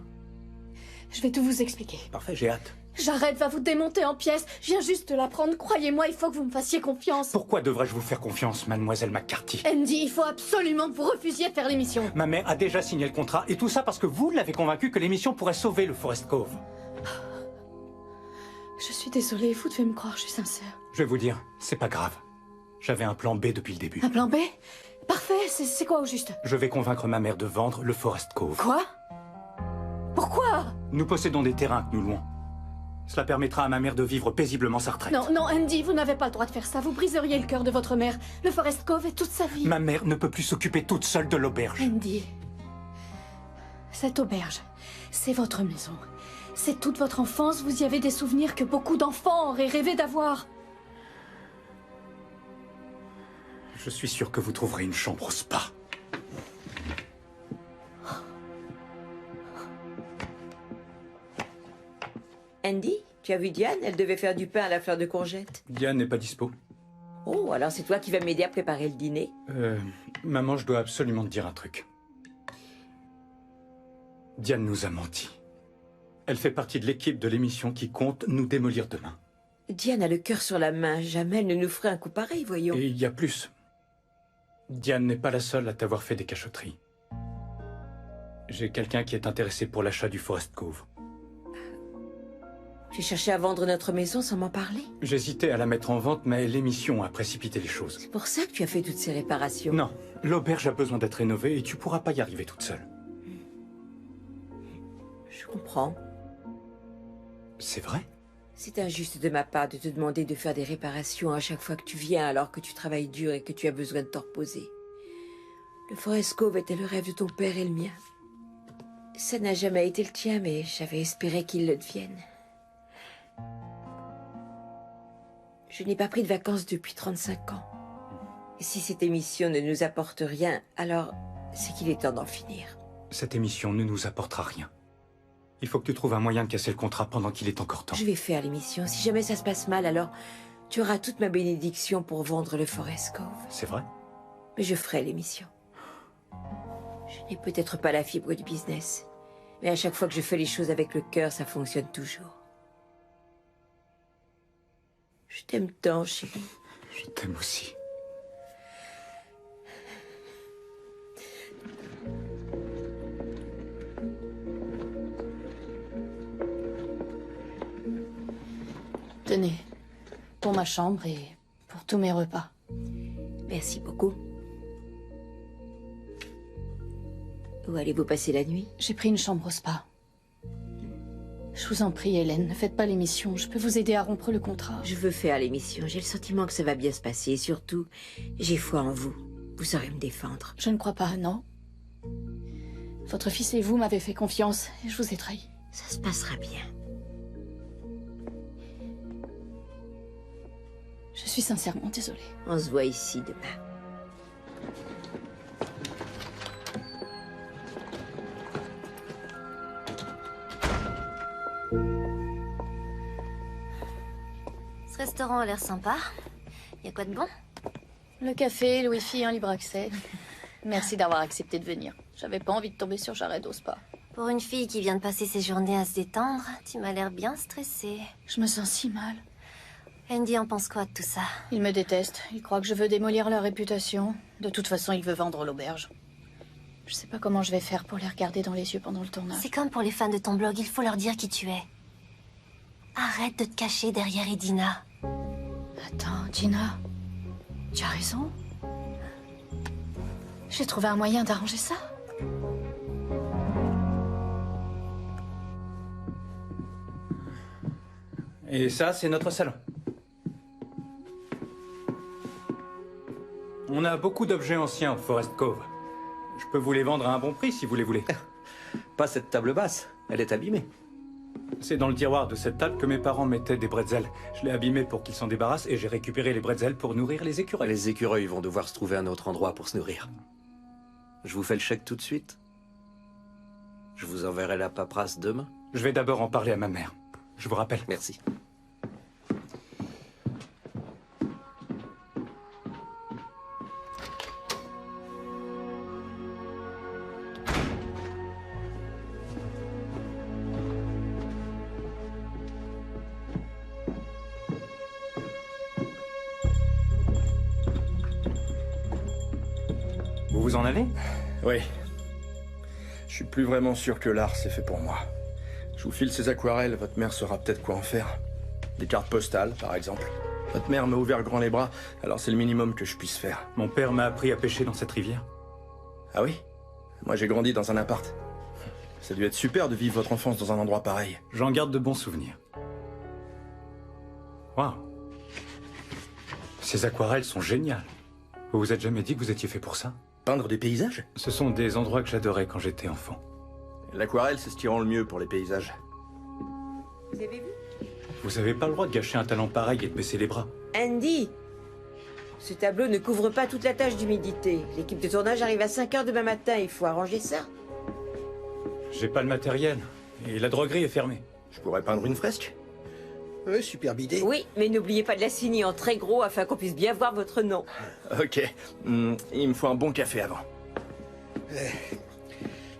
Je vais tout vous expliquer. Parfait, j'ai hâte. Jared va vous démonter en pièces. Je viens juste de l'apprendre. Croyez-moi, il faut que vous me fassiez confiance. Pourquoi devrais-je vous faire confiance, mademoiselle McCarthy? Andy, il faut absolument que vous refusiez de faire l'émission. Ma mère a déjà signé le contrat, et tout ça parce que vous l'avez convaincu que l'émission pourrait sauver le Forest Cove. Je suis désolée, vous devez me croire, je suis sincère. Je vais vous dire, c'est pas grave. J'avais un plan B depuis le début. Un plan B? Parfait, c'est quoi au juste? Je vais convaincre ma mère de vendre le Forest Cove. Quoi? Pourquoi? Nous possédons des terrains que nous louons. Cela permettra à ma mère de vivre paisiblement sa retraite. Non, non, Andy, vous n'avez pas le droit de faire ça. Vous briseriez le cœur de votre mère. Le Forest Cove est toute sa vie. Ma mère ne peut plus s'occuper toute seule de l'auberge. Andy, cette auberge, c'est votre maison. C'est toute votre enfance. Vous y avez des souvenirs que beaucoup d'enfants auraient rêvé d'avoir. Je suis sûr que vous trouverez une chambre au spa. Andy, tu as vu Diane? Elle devait faire du pain à la fleur de courgette. Diane n'est pas dispo. Oh, alors c'est toi qui vas m'aider à préparer le dîner? Maman, je dois absolument te dire un truc. Diane nous a menti. Elle fait partie de l'équipe de l'émission qui compte nous démolir demain. Diane a le cœur sur la main. Jamais elle ne nous ferait un coup pareil, voyons. Et il y a plus. Diane n'est pas la seule à t'avoir fait des cachotteries. J'ai quelqu'un qui est intéressé pour l'achat du Forest Cove. Tu cherchais à vendre notre maison sans m'en parler? J'hésitais à la mettre en vente, mais l'émission a précipité les choses. C'est pour ça que tu as fait toutes ces réparations? Non, l'auberge a besoin d'être rénovée et tu pourras pas y arriver toute seule. Je comprends. C'est vrai? C'est injuste de ma part de te demander de faire des réparations à chaque fois que tu viens alors que tu travailles dur et que tu as besoin de te reposer. Le Forest Cove était le rêve de ton père et le mien. Ça n'a jamais été le tien, mais j'avais espéré qu'il le devienne. Je n'ai pas pris de vacances depuis 35 ans. Et si cette émission ne nous apporte rien, alors c'est qu'il est temps d'en finir. Cette émission ne nous apportera rien. Il faut que tu trouves un moyen de casser le contrat pendant qu'il est encore temps. Je vais faire l'émission. Si jamais ça se passe mal, alors tu auras toute ma bénédiction pour vendre le Forest Cove. C'est vrai? Mais je ferai l'émission. Je n'ai peut-être pas la fibre du business, mais à chaque fois que je fais les choses avec le cœur, ça fonctionne toujours. Je t'aime tant, chérie. Je t'aime aussi. Tenez, pour ma chambre et pour tous mes repas. Merci beaucoup. Où allez-vous passer la nuit? J'ai pris une chambre au spa. Je vous en prie, Hélène, ne faites pas l'émission. Je peux vous aider à rompre le contrat. Je veux faire l'émission. J'ai le sentiment que ça va bien se passer. Et surtout, j'ai foi en vous. Vous saurez me défendre. Je ne crois pas, non. Votre fils et vous m'avez fait confiance et je vous ai trahi. Ça se passera bien. Je suis sincèrement désolée. On se voit ici demain. Ce restaurant a l'air sympa. Y a quoi de bon? Le café, le wifi en libre accès. Merci d'avoir accepté de venir. J'avais pas envie de tomber sur Jared au spa. Pour une fille qui vient de passer ses journées à se détendre, tu m'as l'air bien stressée. Je me sens si mal. Andy en pense quoi de tout ça? Il me déteste. Il croit que je veux démolir leur réputation. De toute façon, il veut vendre l'auberge. Je sais pas comment je vais faire pour les regarder dans les yeux pendant le tournage. C'est comme pour les fans de ton blog, il faut leur dire qui tu es. Arrête de te cacher derrière Edina. Attends, Gina. Tu as raison. J'ai trouvé un moyen d'arranger ça. Et ça, c'est notre salon. On a beaucoup d'objets anciens au Forest Cove. Je peux vous les vendre à un bon prix si vous les voulez. Pas cette table basse, elle est abîmée. C'est dans le tiroir de cette table que mes parents mettaient des bretzels. Je l'ai abîmé pour qu'ils s'en débarrassent et j'ai récupéré les bretzels pour nourrir les écureuils. Les écureuils vont devoir se trouver un autre endroit pour se nourrir. Je vous fais le chèque tout de suite. Je vous enverrai la paperasse demain. Je vais d'abord en parler à ma mère. Je vous rappelle. Merci. Vous vous en allez? Oui. Je suis plus vraiment sûr que l'art, c'est fait pour moi. Je vous file ces aquarelles, votre mère saura peut-être quoi en faire. Des cartes postales, par exemple. Votre mère m'a ouvert grand les bras, alors c'est le minimum que je puisse faire. Mon père m'a appris à pêcher dans cette rivière. Ah oui? Moi j'ai grandi dans un appart. Ça a dû être super de vivre votre enfance dans un endroit pareil. J'en garde de bons souvenirs. Waouh. Ces aquarelles sont géniales. Vous vous êtes jamais dit que vous étiez fait pour ça? Peindre des paysages? Ce sont des endroits que j'adorais quand j'étais enfant. L'aquarelle, c'est ce qui rend le mieux pour les paysages. Vous avez vu? Vous avez pas le droit de gâcher un talent pareil et de baisser les bras. Andy! Ce tableau ne couvre pas toute la tâche d'humidité. L'équipe de tournage arrive à 5 h demain matin, il faut arranger ça. J'ai pas le matériel. Et la droguerie est fermée. Je pourrais peindre une fresque? Oui, superbe idée. Oui, mais n'oubliez pas de la signer en très gros afin qu'on puisse bien voir votre nom. Ok. Il me faut un bon café avant.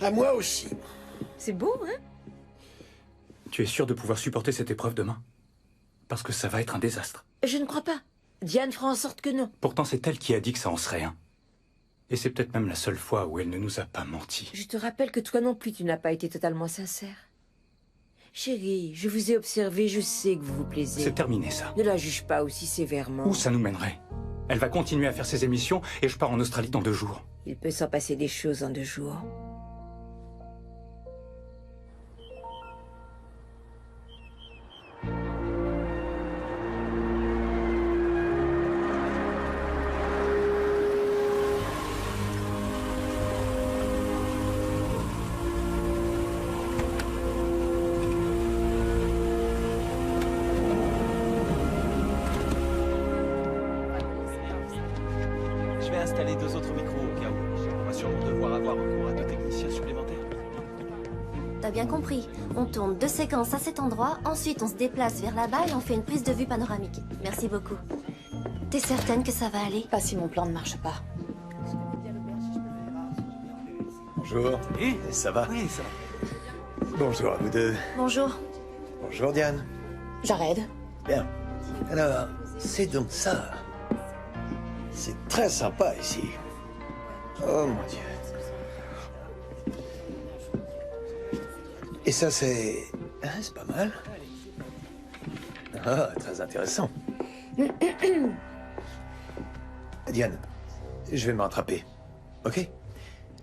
À moi aussi. C'est beau, hein? Tu es sûr de pouvoir supporter cette épreuve demain? parce que ça va être un désastre. Je ne crois pas. Diane fera en sorte que non. Pourtant, c'est elle qui a dit que ça en serait un. Et c'est peut-être même la seule fois où elle ne nous a pas menti. Je te rappelle que toi non plus, tu n'as pas été totalement sincère. Chérie, je vous ai observé, je sais que vous vous plaisez. C'est terminé, ça. Ne la juge pas aussi sévèrement. Où ça nous mènerait? Elle va continuer à faire ses émissions et je pars en Australie dans 2 jours. Il peut s'en passer des choses en 2 jours. Je vais installer 2 autres micros au cas où. On va sûrement devoir avoir recours à 2 techniciens supplémentaires. T'as bien compris. On tourne 2 séquences à cet endroit, ensuite on se déplace vers là-bas et on fait une prise de vue panoramique. Merci beaucoup. T'es certaine que ça va aller? Pas si mon plan ne marche pas. Bonjour. Ça va? Oui, ça va. Bonjour à vous deux. Bonjour. Bonjour Diane. Jared. Bien. Alors, c'est donc ça. C'est très sympa ici. Oh mon Dieu. Et ça, c'est... Hein, c'est pas mal. Ah, très intéressant. Diane, je vais me rattraper. Ok?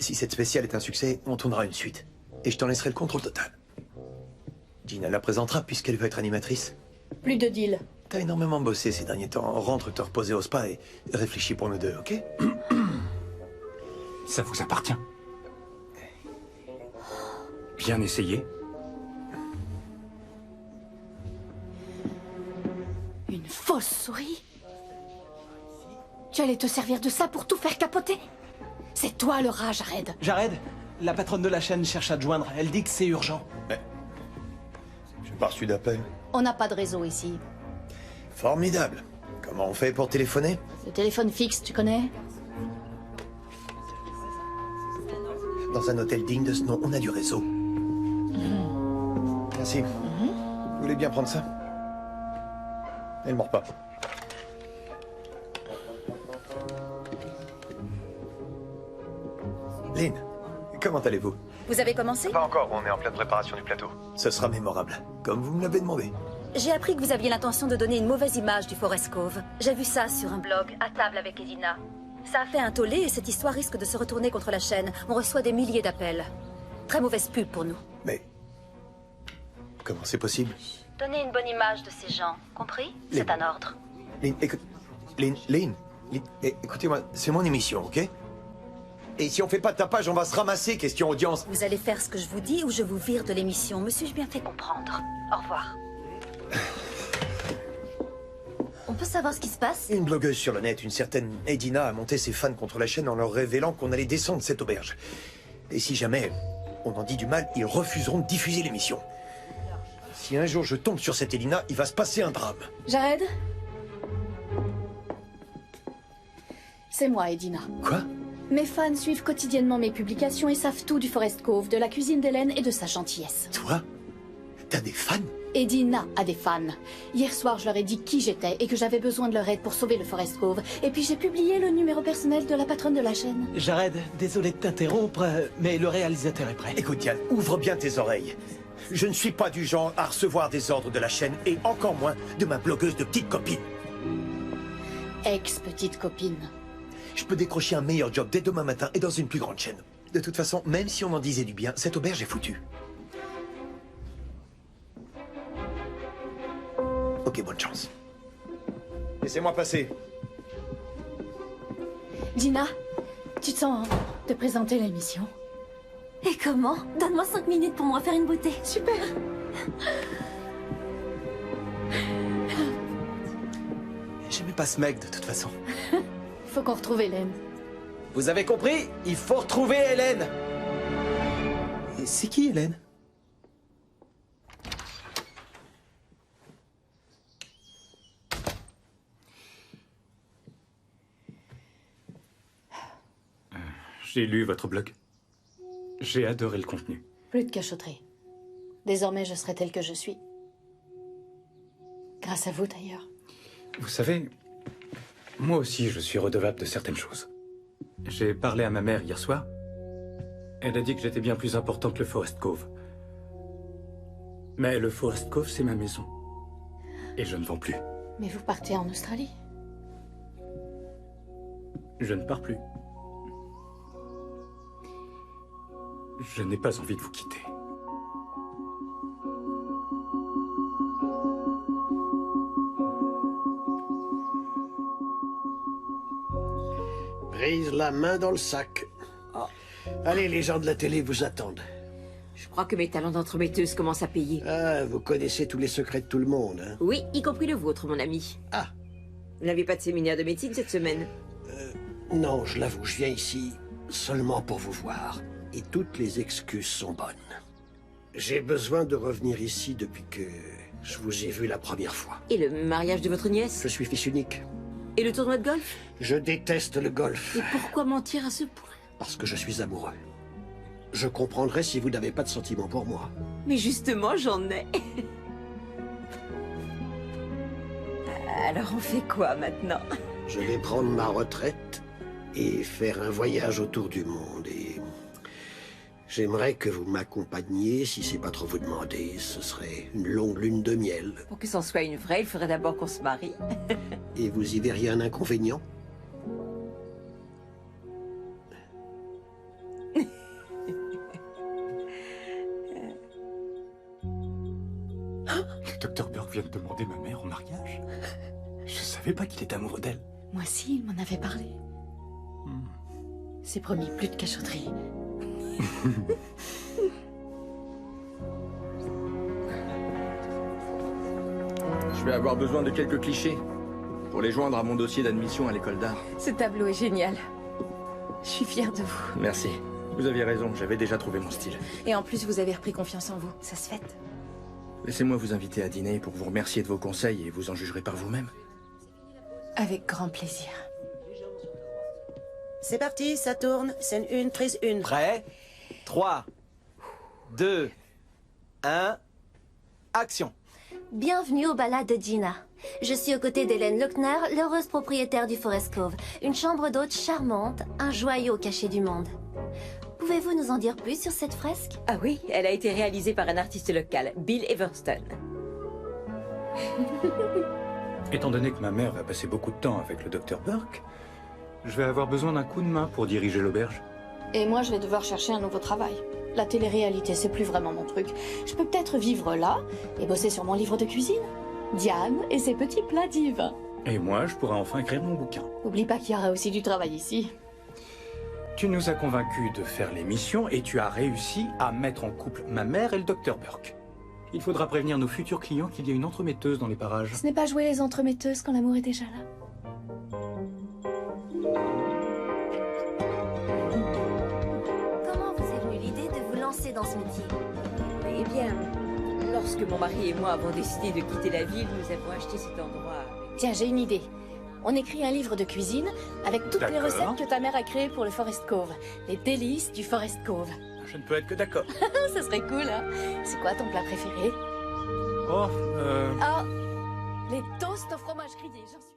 Si cette spéciale est un succès, on tournera une suite. Et je t'en laisserai le contrôle total. Gina la présentera puisqu'elle veut être animatrice. Plus de deal. T'as énormément bossé ces derniers temps. Rentre te reposer au spa et réfléchis pour nous deux, ok? Ça vous appartient. Bien essayé. Une fausse souris? Tu allais te servir de ça pour tout faire capoter? C'est toi le rat, Jared. Jared, la patronne de la chaîne cherche à te joindre. Elle dit que c'est urgent. J'ai pas reçu d'appel. On n'a pas de réseau ici. Formidable. Comment on fait pour téléphoner? Le téléphone fixe, tu connais? Dans un hôtel digne de ce nom, on a du réseau. Merci. Vous voulez bien prendre ça? Elle mord pas. Lynn, comment allez-vous? Vous avez commencé? Pas encore, on est en pleine préparation du plateau. Ce sera mémorable, comme vous me l'avez demandé. J'ai appris que vous aviez l'intention de donner une mauvaise image du Forest Cove. J'ai vu ça sur un blog, à table avec Edina. Ça a fait un tollé et cette histoire risque de se retourner contre la chaîne. On reçoit des milliers d'appels. Très mauvaise pub pour nous. Mais... comment c'est possible? Donnez une bonne image de ces gens, compris? C'est un ordre. Lynn, écoute... Lynn, écoutez-moi, c'est mon émission, ok? Et si on fait pas de tapage, on va se ramasser, question audience. Vous allez faire ce que je vous dis ou je vous vire de l'émission. Me suis-je bien fait comprendre? Au revoir. On peut savoir ce qui se passe? Une blogueuse sur le net, une certaine Edina, a monté ses fans contre la chaîne en leur révélant qu'on allait descendre cette auberge. Et si jamais on en dit du mal, ils refuseront de diffuser l'émission. Si un jour je tombe sur cette Edina, il va se passer un drame. Jared? C'est moi, Edina. Quoi? Mes fans suivent quotidiennement mes publications et savent tout du Forest Cove, de la cuisine d'Hélène et de sa gentillesse. Toi? T'as des fans? Edina a des fans. Hier soir, je leur ai dit qui j'étais et que j'avais besoin de leur aide pour sauver le Forest Cove. Et puis j'ai publié le numéro personnel de la patronne de la chaîne. Jared, désolé de t'interrompre, mais le réalisateur est prêt. Écoute, Diane, ouvre bien tes oreilles. Je ne suis pas du genre à recevoir des ordres de la chaîne et encore moins de ma blogueuse de petite copine. Ex-petite copine. Je peux décrocher un meilleur job dès demain matin et dans une plus grande chaîne. De toute façon, même si on en disait du bien, cette auberge est foutue. Ok, bonne chance. Laissez-moi passer. Gina, tu te sens te présenter l'émission? Et comment? Donne-moi 5 minutes pour me refaire une beauté. Super. J'aimais pas ce mec de toute façon. Faut qu'on retrouve Hélène. Vous avez compris? Il faut retrouver Hélène. Et c'est qui Hélène? J'ai lu votre blog. J'ai adoré le contenu. Plus de cachotterie. Désormais, je serai telle que je suis. Grâce à vous, d'ailleurs. Vous savez, moi aussi, je suis redevable de certaines choses. J'ai parlé à ma mère hier soir. Elle a dit que j'étais bien plus important que le Forest Cove. Mais le Forest Cove, c'est ma maison. Et je ne vends plus. Mais vous partez en Australie. Je ne pars plus. Je n'ai pas envie de vous quitter. Brise la main dans le sac. Allez, les gens de la télé vous attendent. Je crois que mes talents d'entremetteuse commencent à payer. Ah, vous connaissez tous les secrets de tout le monde, hein? Oui, y compris le vôtre, mon ami. Ah. Vous n'avez pas de séminaire de médecine cette semaine? Non, je l'avoue, je viens ici seulement pour vous voir. Et toutes les excuses sont bonnes. J'ai besoin de revenir ici depuis que je vous ai vu la première fois. Et le mariage de votre nièce? Je suis fils unique. Et le tournoi de golf? Je déteste le golf. Et pourquoi mentir à ce point? Parce que je suis amoureux. Je comprendrais si vous n'avez pas de sentiments pour moi. Mais justement, j'en ai. Alors on fait quoi maintenant? Je vais prendre ma retraite et faire un voyage autour du monde. Et j'aimerais que vous m'accompagniez, si c'est pas trop vous demander. Ce serait une longue lune de miel. Pour que c'en soit une vraie, il faudrait d'abord qu'on se marie. Et vous y verriez un inconvénient? Le docteur Burke vient de demander ma mère en mariage. Je savais pas qu'il était amoureux d'elle. Moi aussi, il m'en avait parlé. C'est promis, plus de cachotterie. Je vais avoir besoin de quelques clichés pour les joindre à mon dossier d'admission à l'école d'art. Ce tableau est génial. Je suis fière de vous. Merci. Vous aviez raison, j'avais déjà trouvé mon style. Et en plus, vous avez repris confiance en vous. Ça se fête. Laissez-moi vous inviter à dîner pour vous remercier de vos conseils et vous en jugerez par vous-même. Avec grand plaisir. C'est parti, ça tourne. Scène 1, prise 1. Prêt? 3, 2, 1, action. Bienvenue au balade de Gina. Je suis aux côtés d'Hélène Lochner, l'heureuse propriétaire du Forest Cove. Une chambre d'hôte charmante, un joyau caché du monde. Pouvez-vous nous en dire plus sur cette fresque? Ah oui, elle a été réalisée par un artiste local, Bill Everston. Étant donné que ma mère va passer beaucoup de temps avec le docteur Burke, je vais avoir besoin d'un coup de main pour diriger l'auberge. Et moi, je vais devoir chercher un nouveau travail. La télé-réalité, c'est plus vraiment mon truc. Je peux peut-être vivre là et bosser sur mon livre de cuisine. Diane et ses petits plats divins. Et moi, je pourrai enfin écrire mon bouquin. Oublie pas qu'il y aura aussi du travail ici. Tu nous as convaincus de faire l'émission et tu as réussi à mettre en couple ma mère et le docteur Burke. Il faudra prévenir nos futurs clients qu'il y a une entremetteuse dans les parages. Ce n'est pas jouer les entremetteuses quand l'amour est déjà là. Comment vous est venue l'idée de vous lancer dans ce métier? Eh bien, lorsque mon mari et moi avons décidé de quitter la ville, nous avons acheté cet endroit. Tiens, j'ai une idée. On écrit un livre de cuisine avec toutes les D'accord. recettes que ta mère a créées pour le Forest Cove. Les délices du Forest Cove. Je ne peux être que d'accord. Ça serait cool, hein? C'est quoi ton plat préféré? Oh, Ah, les toasts au fromage grillé, j'en suis...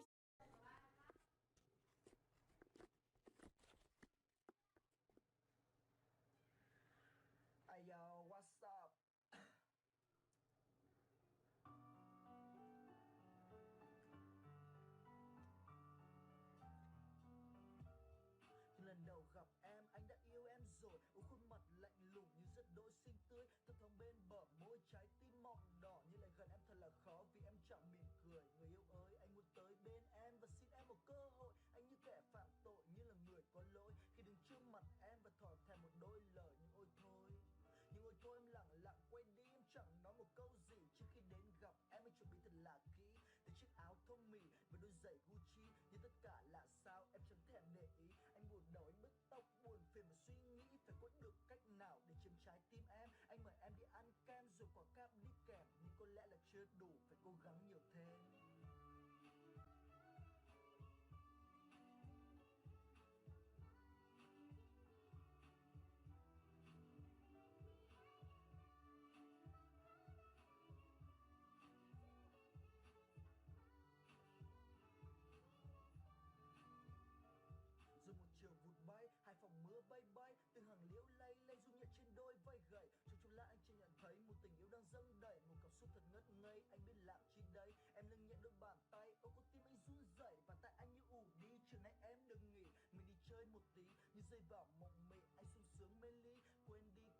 bay từ hàng liễu lay lay rung nhẹ trên đôi vai gầy. Trong chốc lát anh chỉ nhận thấy một tình yêu đang dâng đầy, một cảm xúc thật ngất ngây. Anh biết làm chi đây, em nâng nhẹ đôi bàn tay, ôm con tim anh run rẩy, bàn tay anh như ù đi. Chiều nay em đừng nghỉ, mình đi chơi một tí, như rơi vào mộng mị. Anh sung sướng mê ly,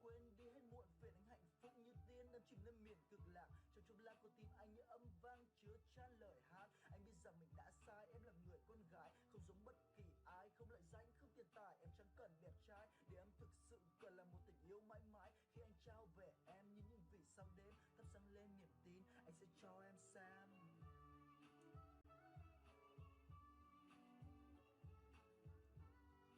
quên đi hết muộn phiền. Anh hạnh phúc như tiên đắm chìm lên miền cực lạc. Trong chốc lát con tim anh như âm vang chứa chan lời hát. Anh biết rằng mình đã sai, em là người con gái không giống bất kỳ ai, không lợi danh không tiền tài, em chẳng cần đẹp trai. Để em thực sự cần là một tình yêu mãi mãi. Khi anh trao về em như những vì sao đêm thắp sáng lên niềm tin, anh sẽ cho em